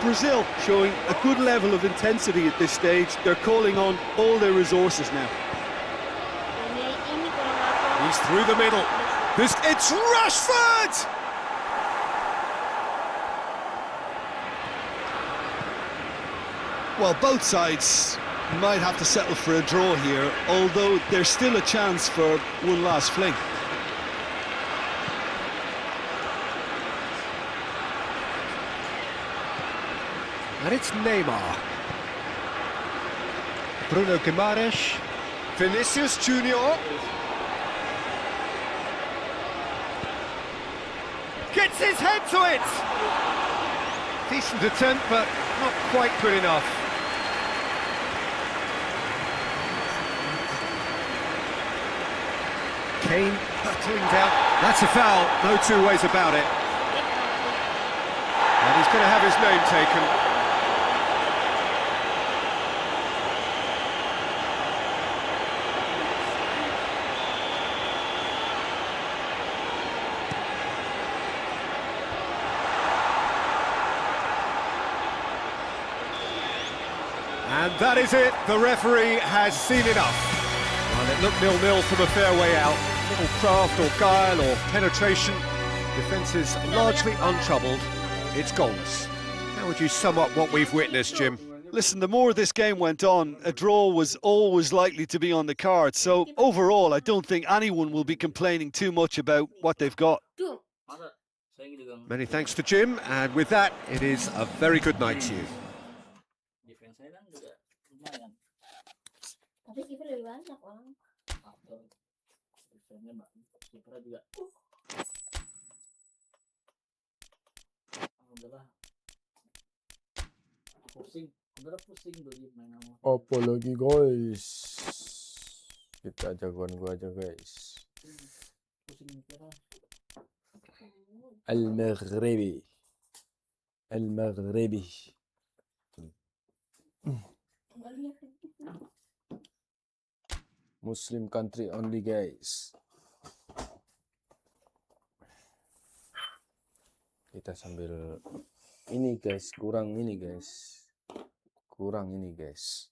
Brazil showing a good level of intensity at this stage. They're calling on all their resources now. Ini kalau nggak He's through the middle. It's Rashford! Well, both sides might have to settle for a draw here, although there's still a chance for one last fling. And it's Neymar. Bruno Guimaraes. Vinicius Junior. Gets his head to it! Decent attempt, but not quite good enough. Kane hurtling down. That's a foul, no two ways about it. And he's going to have his name taken. And that is it, the referee has seen enough. Well, it looked 0-0 from a fair way out. Little craft or guile or penetration. Defence is largely untroubled. It's goalless. How would you sum up what we've witnessed, Jim? Listen, the more this game went on, a draw was always likely to be on the card. So overall, I don't think anyone will be complaining too much about what they've got. tuh. Many thanks to Jim, and with that, it is a very good night to you. Defense saya kan juga lumayan. Tapi kiper lebih banyak orang. Defense-nya kipernya juga. Alhamdulillah. Pusing, udah pusing tuh di main sama. Apa lagi guys? Kita jagoan gua aja guys. Pusing mikirnya. Al-Maghribi. Al-Maghribi. Muslim country only guys. Kita sambil ini guys, kurang ini guys. Kurang ini guys.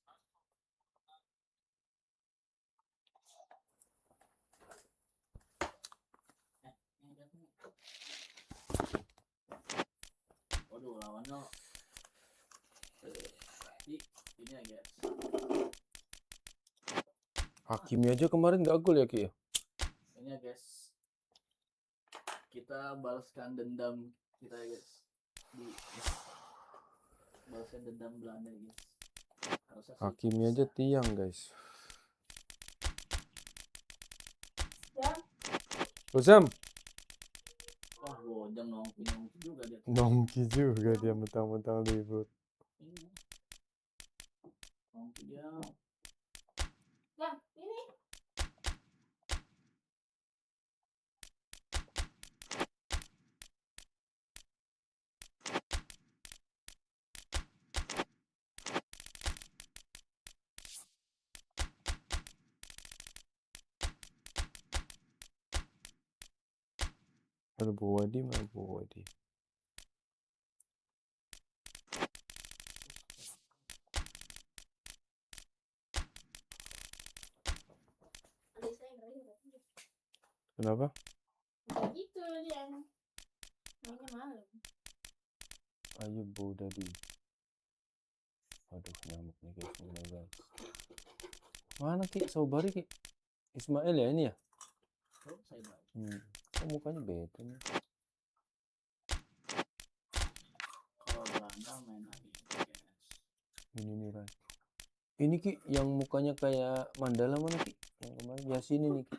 Waduh, lawannya ini ya guys. Hakimi aja kemarin gak gol ya Ki? Ini ya guys. Kita balaskan dendam kita ya guys. Balaskan dendam Belanda ya guys. Harusnya sih Hakimi bisa. aja tiang guys. Usam. Wah, Bojang nongki juga dia. Nongki juga dia mentang-mentang libur. Ini. Nongki dia. Bang, ini. Mana Buwadi, mana Buwadi. Adik saya nggak ada. Kenapa? Kayak gitu dia. Mainnya malam. Ayo Buwadi. Aduh, nyamuk nih guys, mulai guys. Mana Ki? Saubari Ki? Ismail ya ini ya? Oh, saya baik. Kok mukanya beda nih? Kalau Belanda main lagi guys. Ini nih Ran. Ini Ki, yang mukanya kayak mandala mana Ki? Yang kemarin Yasin ini Ki.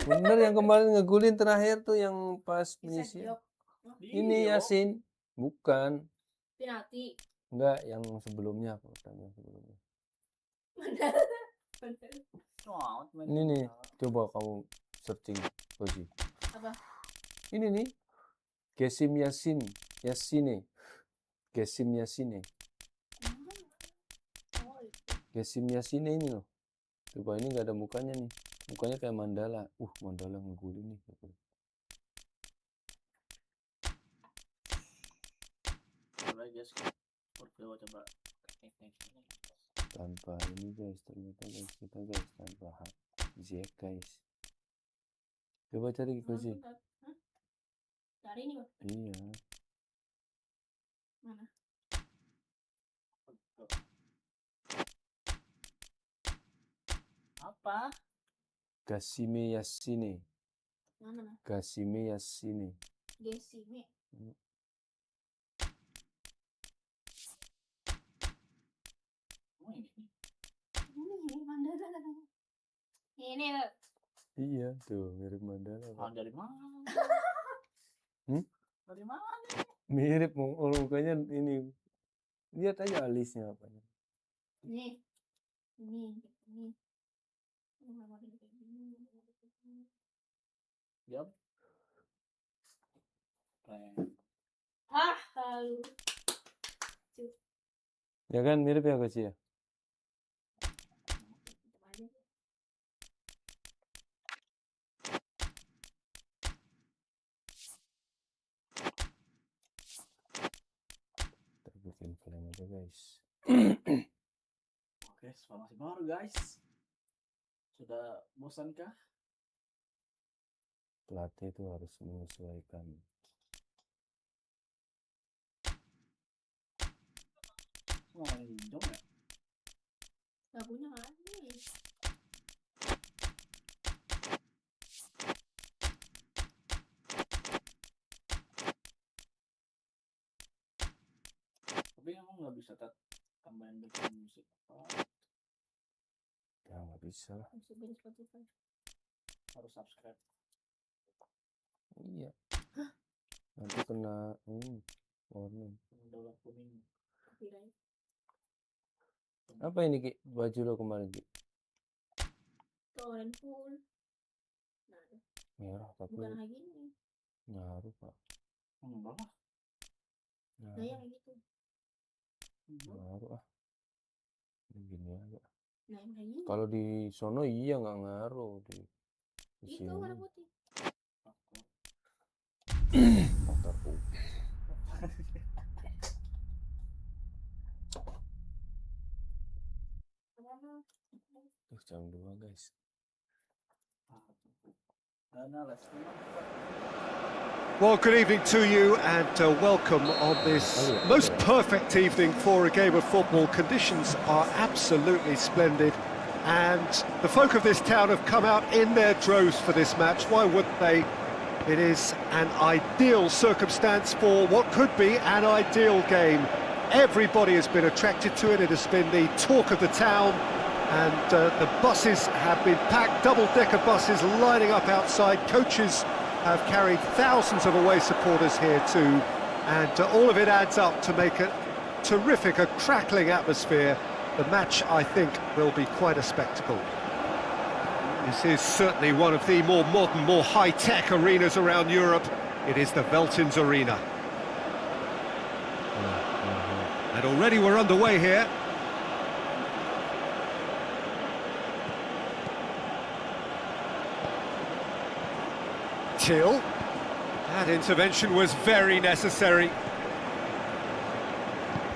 Bener yang kemarin ngegulin terakhir tuh yang pas penyisian. Ini Yasin. Bukan. Penalti. Enggak, yang sebelumnya apa yang sebelumnya. Ini nih, coba kamu searching Koji. Apa? Ini nih. Gesim Yasin. Yasine. Gesim Yasine. Oh, itu. Gesim Yasine ini loh. Coba ini nggak ada mukanya nih. Mukanya kayak mandala. Mandala ngegulin nih. Coba guys. Portugal coba teknik ini. Tanpa ini guys, ternyata guys kita guys tanpa hak Jack guys. Coba cari Koji. Hah? Cari ini, Bang. Iya. Mana? Apa? Gasime Yasine. Mana? Gasime Yasine. Gesime. Oh, ini. Ini mandala. Ini. Iya tuh mirip mandala. Oh, Pak. dari mana? Dari mana? Mirip mukanya ini. Lihat aja alisnya apa. Ini. Ini. Ini. Jawab. Keren. Lalu. Ya kan mirip ya Koji ya. Kita bikin film aja guys. Oke, informasi baru guys. Sudah bosankah? Pelatih itu harus menyesuaikan. Oh, ini dong ya? Lagunya nggak ada nih. Tapi emang nggak bisa tambahin background musik. Ya nggak bisa lah. Masuk di Spotify. Iya. Nanti kena warning. Apa ini Ki? Baju lo kemarin Ki? Toren full. Merah tapi Bukan kayak gini. nyaru Pak. Nah, Nyaru, yang kayak gitu. nyaru ah. Gini aja. Nah, yang kayak gini. Kalau di sono iya nggak ngaruh di Itu sini. warna putih. Faktor U. Jam 2 guys. Well, good evening to you and welcome on this most perfect evening for a game of football. Conditions are absolutely splendid and the folk of this town have come out in their droves for this match. Why wouldn't they? It is an ideal circumstance for what could be an ideal game. Everybody has been attracted to it. It has been the talk of the town. And the buses have been packed, double-decker buses lining up outside. Coaches have carried thousands of away supporters here too. And all of it adds up to make a terrific, a crackling atmosphere. The match, I think, will be quite a spectacle. This is certainly one of the more modern, more high-tech arenas around Europe. It is the Veltins Arena. And already we're underway here. Till. That intervention was very necessary.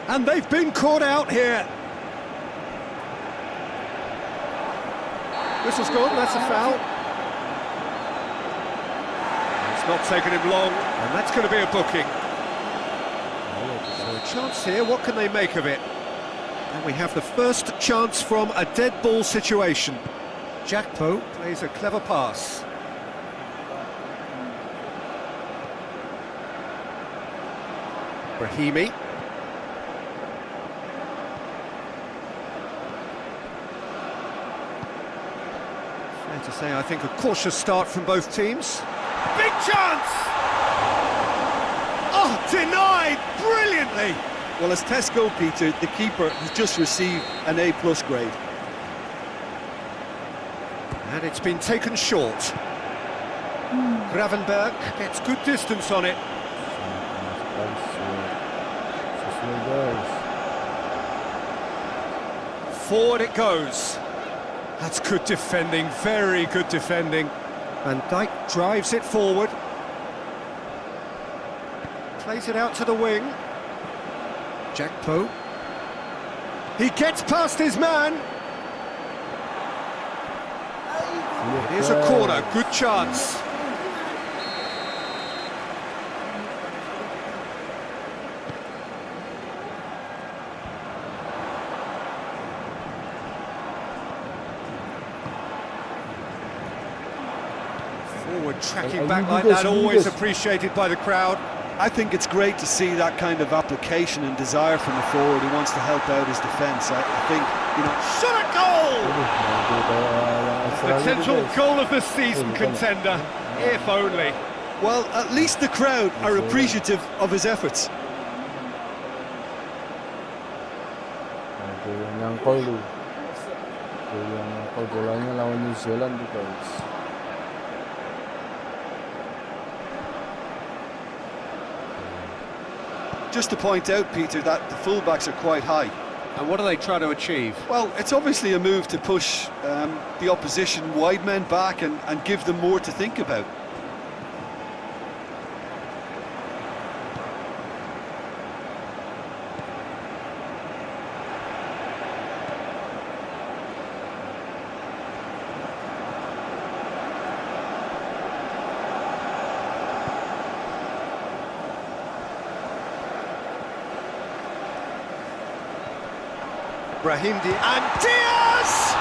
And they've been caught out here. Whistle's gone, that's a foul. It's not taken him long, and that's going to be a booking. So a chance here, what can they make of it? And we have the first chance from a dead ball situation. Jakpo plays a clever pass. Brahimi. Fair to say, I think a cautious start from both teams. Big chance! Oh, denied brilliantly! Well, as tests go, Peter, the keeper has just received an A+ grade. And it's been taken short. Gravenberg gets good distance on it. Forward it goes. That's good defending, very good defending. Van Dijk drives it forward. Plays it out to the wing. Jakpo. He gets past his man. Here's a corner, good chance. Forward tracking back like that, always appreciated by the crowd. I think it's great to see that kind of application and desire from the forward who wants to help out his defence. I think, you know... Shot a goal! Potential goal of the season contender, if only. Well, at least the crowd are appreciative of his efforts. Yang nyangkol tuh. Yang nyangkol bolanya lawan New Zealand tuh guys. Just to point out, Peter, that the fullbacks are quite high. And what are they trying to achieve? Well, it's obviously a move to push the opposition wide men back and give them more to think about. Brahim and Diaz!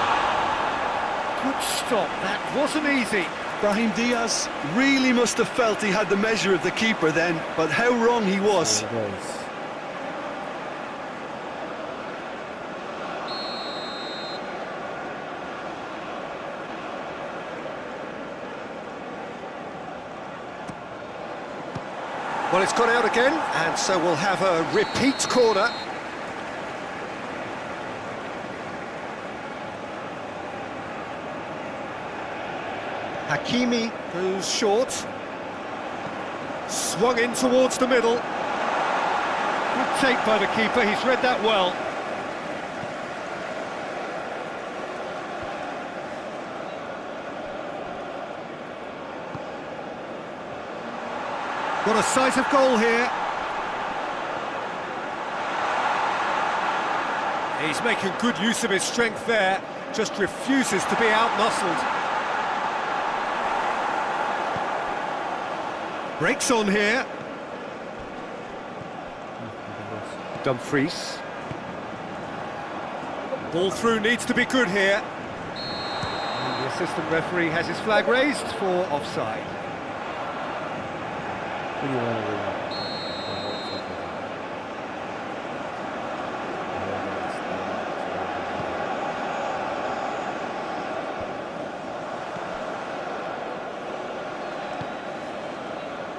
Good stop, that wasn't easy. Brahim Diaz really must have felt he had the measure of the keeper then, but how wrong he was. Well, it's gone out again, and so we'll have a repeat corner. Hakimi goes short. Swung in towards the middle. Good take by the keeper, he's read that well. What a sight of goal here. He's making good use of his strength there, just refuses to be out-muscled. Breaks on here. Dumfries. Ball through needs to be good here. And the assistant referee has his flag raised for offside. What do you want to do?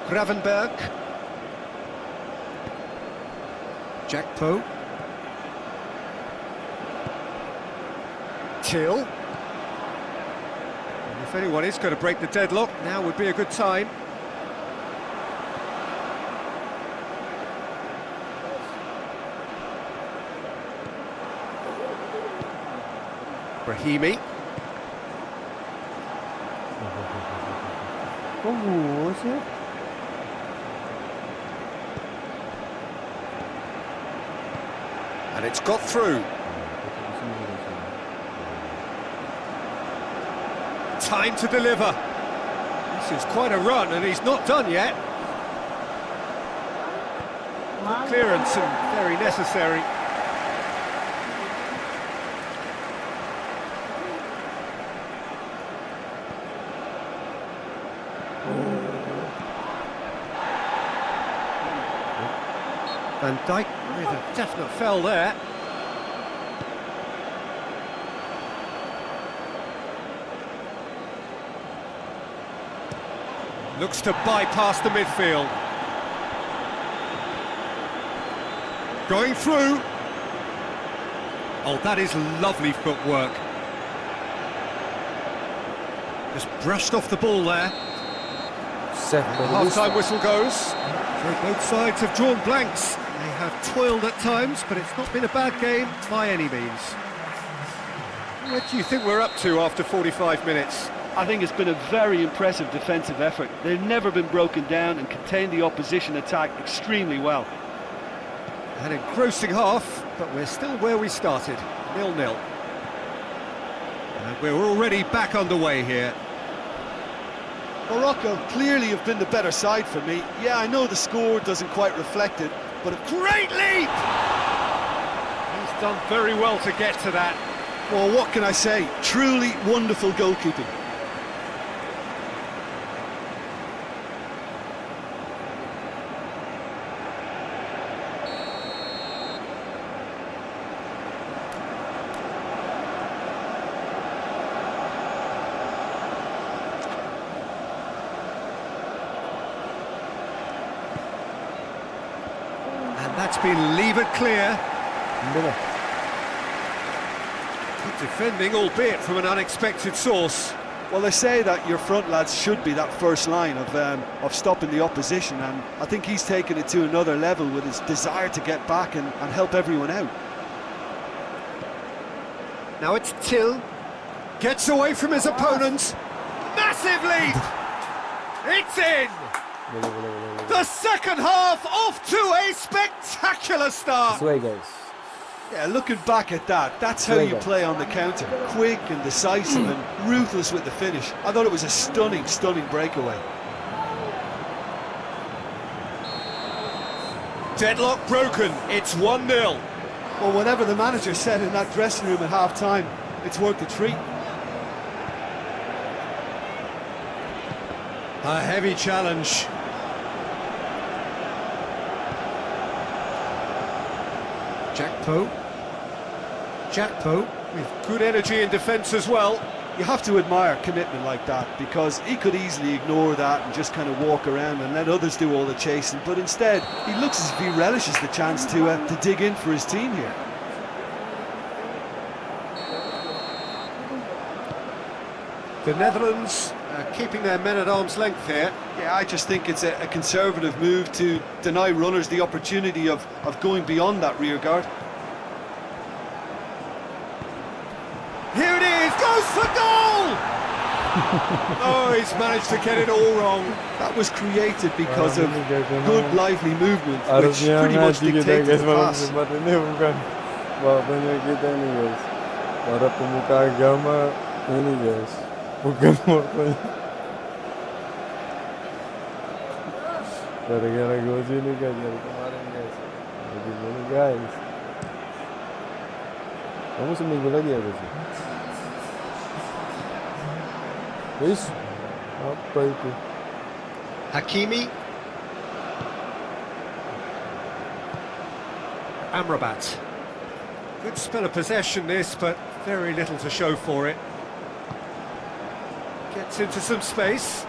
Gravenberg. Jackpo. Till. And if anyone is going to break the deadlock, now would be a good time. Brahimi. Bagus ya. And it's got through. Time to deliver. This is quite a run, and he's not done yet. Clearance and very necessary. Van Dijk with a definite foul there. Looks to bypass the midfield. Going through. Oh, that is lovely footwork. Just brushed off the ball there. Half-time whistle goes. So both sides have drawn blanks. They have toiled at times, but it's not been a bad game by any means. What do you think we're up to after 45 minutes? I think it's been a very impressive defensive effort. They've never been broken down and contained the opposition attack extremely well. An engrossing half, but we're still where we started, 0-0. And we're already back underway here. Morocco clearly have been the better side for me. Yeah, I know the score doesn't quite reflect it, but a great leap! He's done very well to get to that. Well, what can I say? Truly wonderful goalkeeping. That's been levered clear. Good defending, albeit from an unexpected source. Well, they say that your front lads should be that first line of stopping the opposition, and I think he's taken it to another level with his desire to get back and help everyone out. Now it's Till. Gets away from his opponent. Massive leap! It's in! The second half off to a spectacular start. This way, guys. Yeah, looking back at that, that's how you play on the counter. Quick and decisive and ruthless with the finish. I thought it was a stunning, stunning breakaway. Deadlock broken. It's 1-0. Well, whatever the manager said in that dressing room at half-time, it's worth the treat. A heavy challenge. Jackpo with good energy in defence as well. You have to admire commitment like that, because he could easily ignore that and just kind of walk around and let others do all the chasing, but instead he looks as if he relishes the chance to dig in for his team here. The Netherlands keeping their men at arm's length here. Yeah, I just think it's a conservative move to deny runners the opportunity of going beyond that rear guard. Here it is, goes for goal! Oh, he's managed to get it all wrong. That was created because of good, lively movement, which Harusnya pretty much ngaji kita dictated guys the malam pass. Jumat ini bukan bapaknya kita nih guys. Para pemuka agama ini guys, bukan mortonya. Gara-gara gol sini guys dari kemarin guys. Gimana guys? Kamu seminggu lagi ya guys? Guys, apa itu? Hakimi. Amrabat. Good spell of possession this, but very little to show for it. Gets into some space.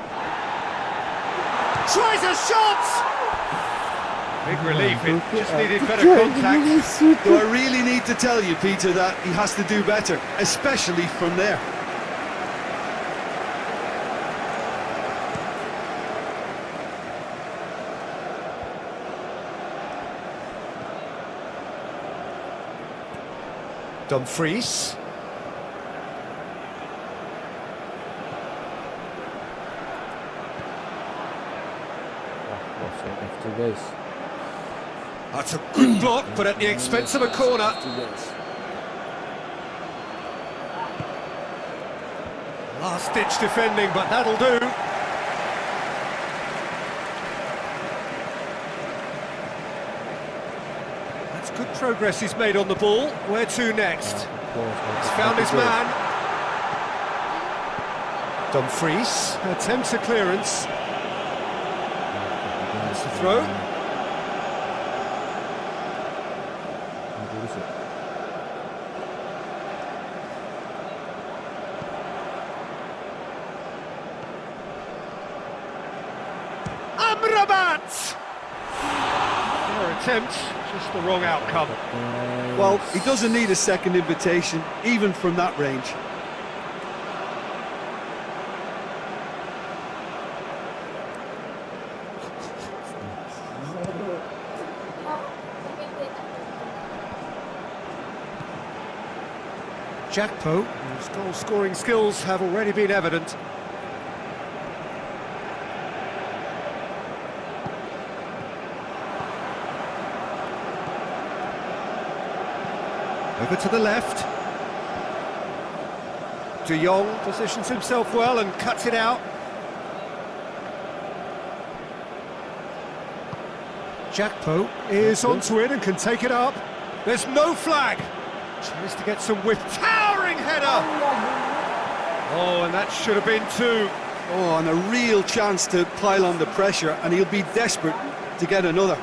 Tries a shot! Big relief, it just needed better contact. Do I really need to tell you, Peter, that he has to do better, especially from there? Dumfries. Guys. That's a good block, but at the expense of a corner. Last-ditch defending, but that'll do. That's good progress he's made on the ball. Where to next? He's found his man. Dumfries attempts a clearance. That's the throw. Amrabat! Their attempt, just the wrong outcome. Well, he doesn't need a second invitation, even from that range. Jakpo, whose goal-scoring skills have already been evident. Over to the left. De Jong positions himself well and cuts it out. Jakpo is onto it and can take it up. There's no flag. Tries to get some whip. Towering header! Oh, and that should have been two. Oh, and a real chance to pile on the pressure, and he'll be desperate to get another.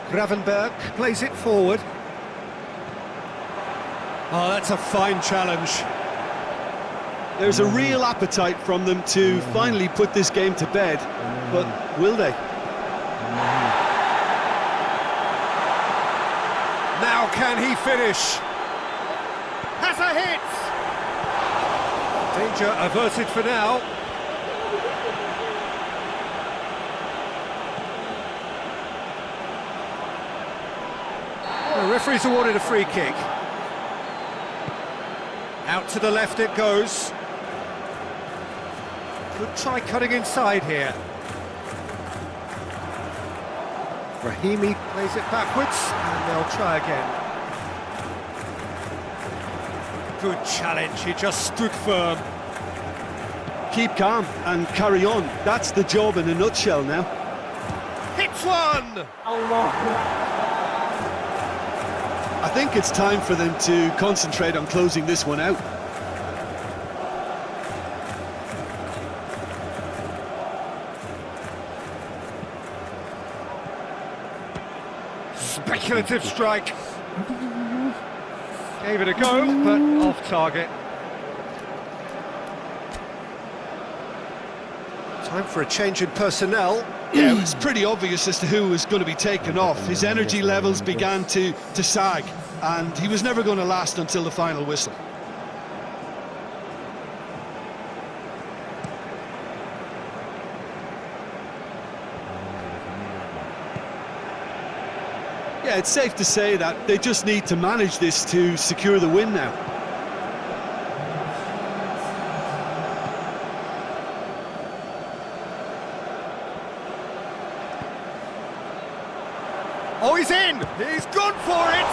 Gravenberg plays it forward. Oh, that's a fine challenge. There's a real appetite from them to finally put this game to bed, but will they? Now can he finish? Has a hit! Danger averted for now. The referee's awarded a free kick. Out to the left it goes. Could try cutting inside here. Rahimi plays it backwards, and they'll try again. Good challenge, he just stood firm. Keep calm and carry on. That's the job in a nutshell now. Hits one! I think it's time for them to concentrate on closing this one out. Speculative strike. Gave it a go, but off target. Time for a change in personnel. Yeah, it was pretty obvious as to who was going to be taken off. His energy levels began to sag, and he was never going to last until the final whistle. Yeah, it's safe to say that they just need to manage this to secure the win now. Oh, he's in! He's gone for it!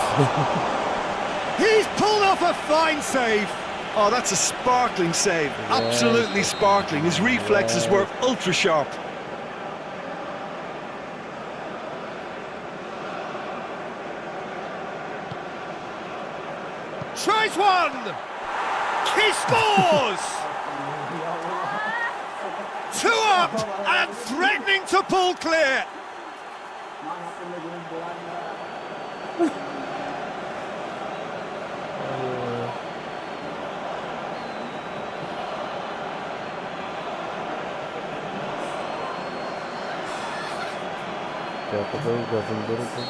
He's pulled off a fine save! Oh, that's a sparkling save. Absolutely sparkling. His reflexes were ultra sharp. Tries one! He scores! 2 up and threatening to pull clear! Siapa tuh gabung baru tuh?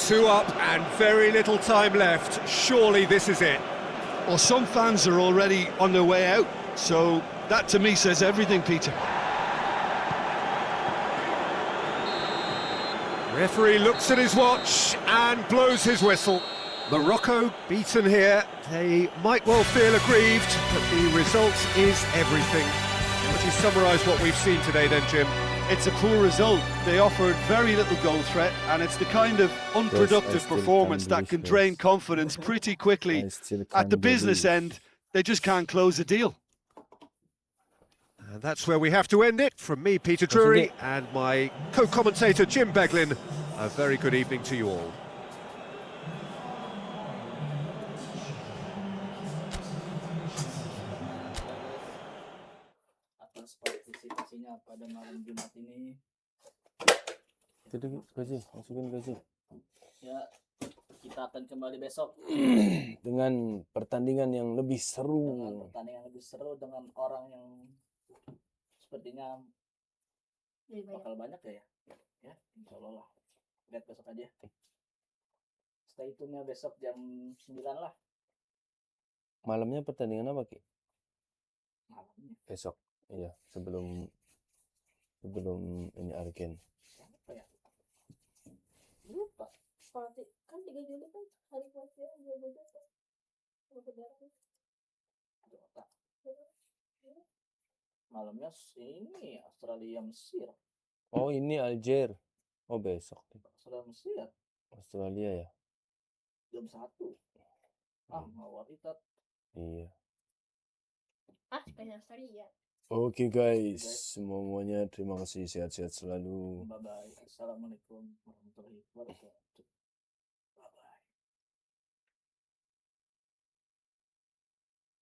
2 up and very little time left. Surely this is it. Well, some fans are already on their way out, so that to me says everything, Peter. Referee looks at his watch and blows his whistle. Morocco beaten here. They might well feel aggrieved, but the result is everything. Would you summarise what we've seen today then, Jim? It's a poor result. They offered very little goal threat, and it's the kind of unproductive still performance can't that believe can this. drain confidence pretty quickly. I still At the can't business believe. end, they just can't close a deal. And that's where we have to end it. From me, Peter Drury, and my co-commentator, Jim Beglin, a very good evening to you all. Atas partisipasinya pada malam Jumat ini. Itu gaji, masukin gaji. Ya, kita akan kembali besok Dengan pertandingan yang lebih dengan seru. pertandingan lebih seru dengan orang yang sepertinya bakal banyak ya. Ya, insya Allah lah. Lihat besok aja. Stay tune-nya besok jam 9 lah Malamnya pertandingan apa, Ki? malamnya. Besok. Iya, sebelum ini Argen. Apa ya? Lupa. Kan 3 Juli kan hari kelahiran gue juga. Malamnya ini Australia Mesir. Oh, ini Alger. Oh, besok. Australia Mesir Australia ya? jam 1. Mawar itu. Iya. Spesial Australia. Oke guys, semuanya terima kasih, sehat-sehat selalu. Bye bye. Assalamualaikum warahmatullahi wabarakatuh.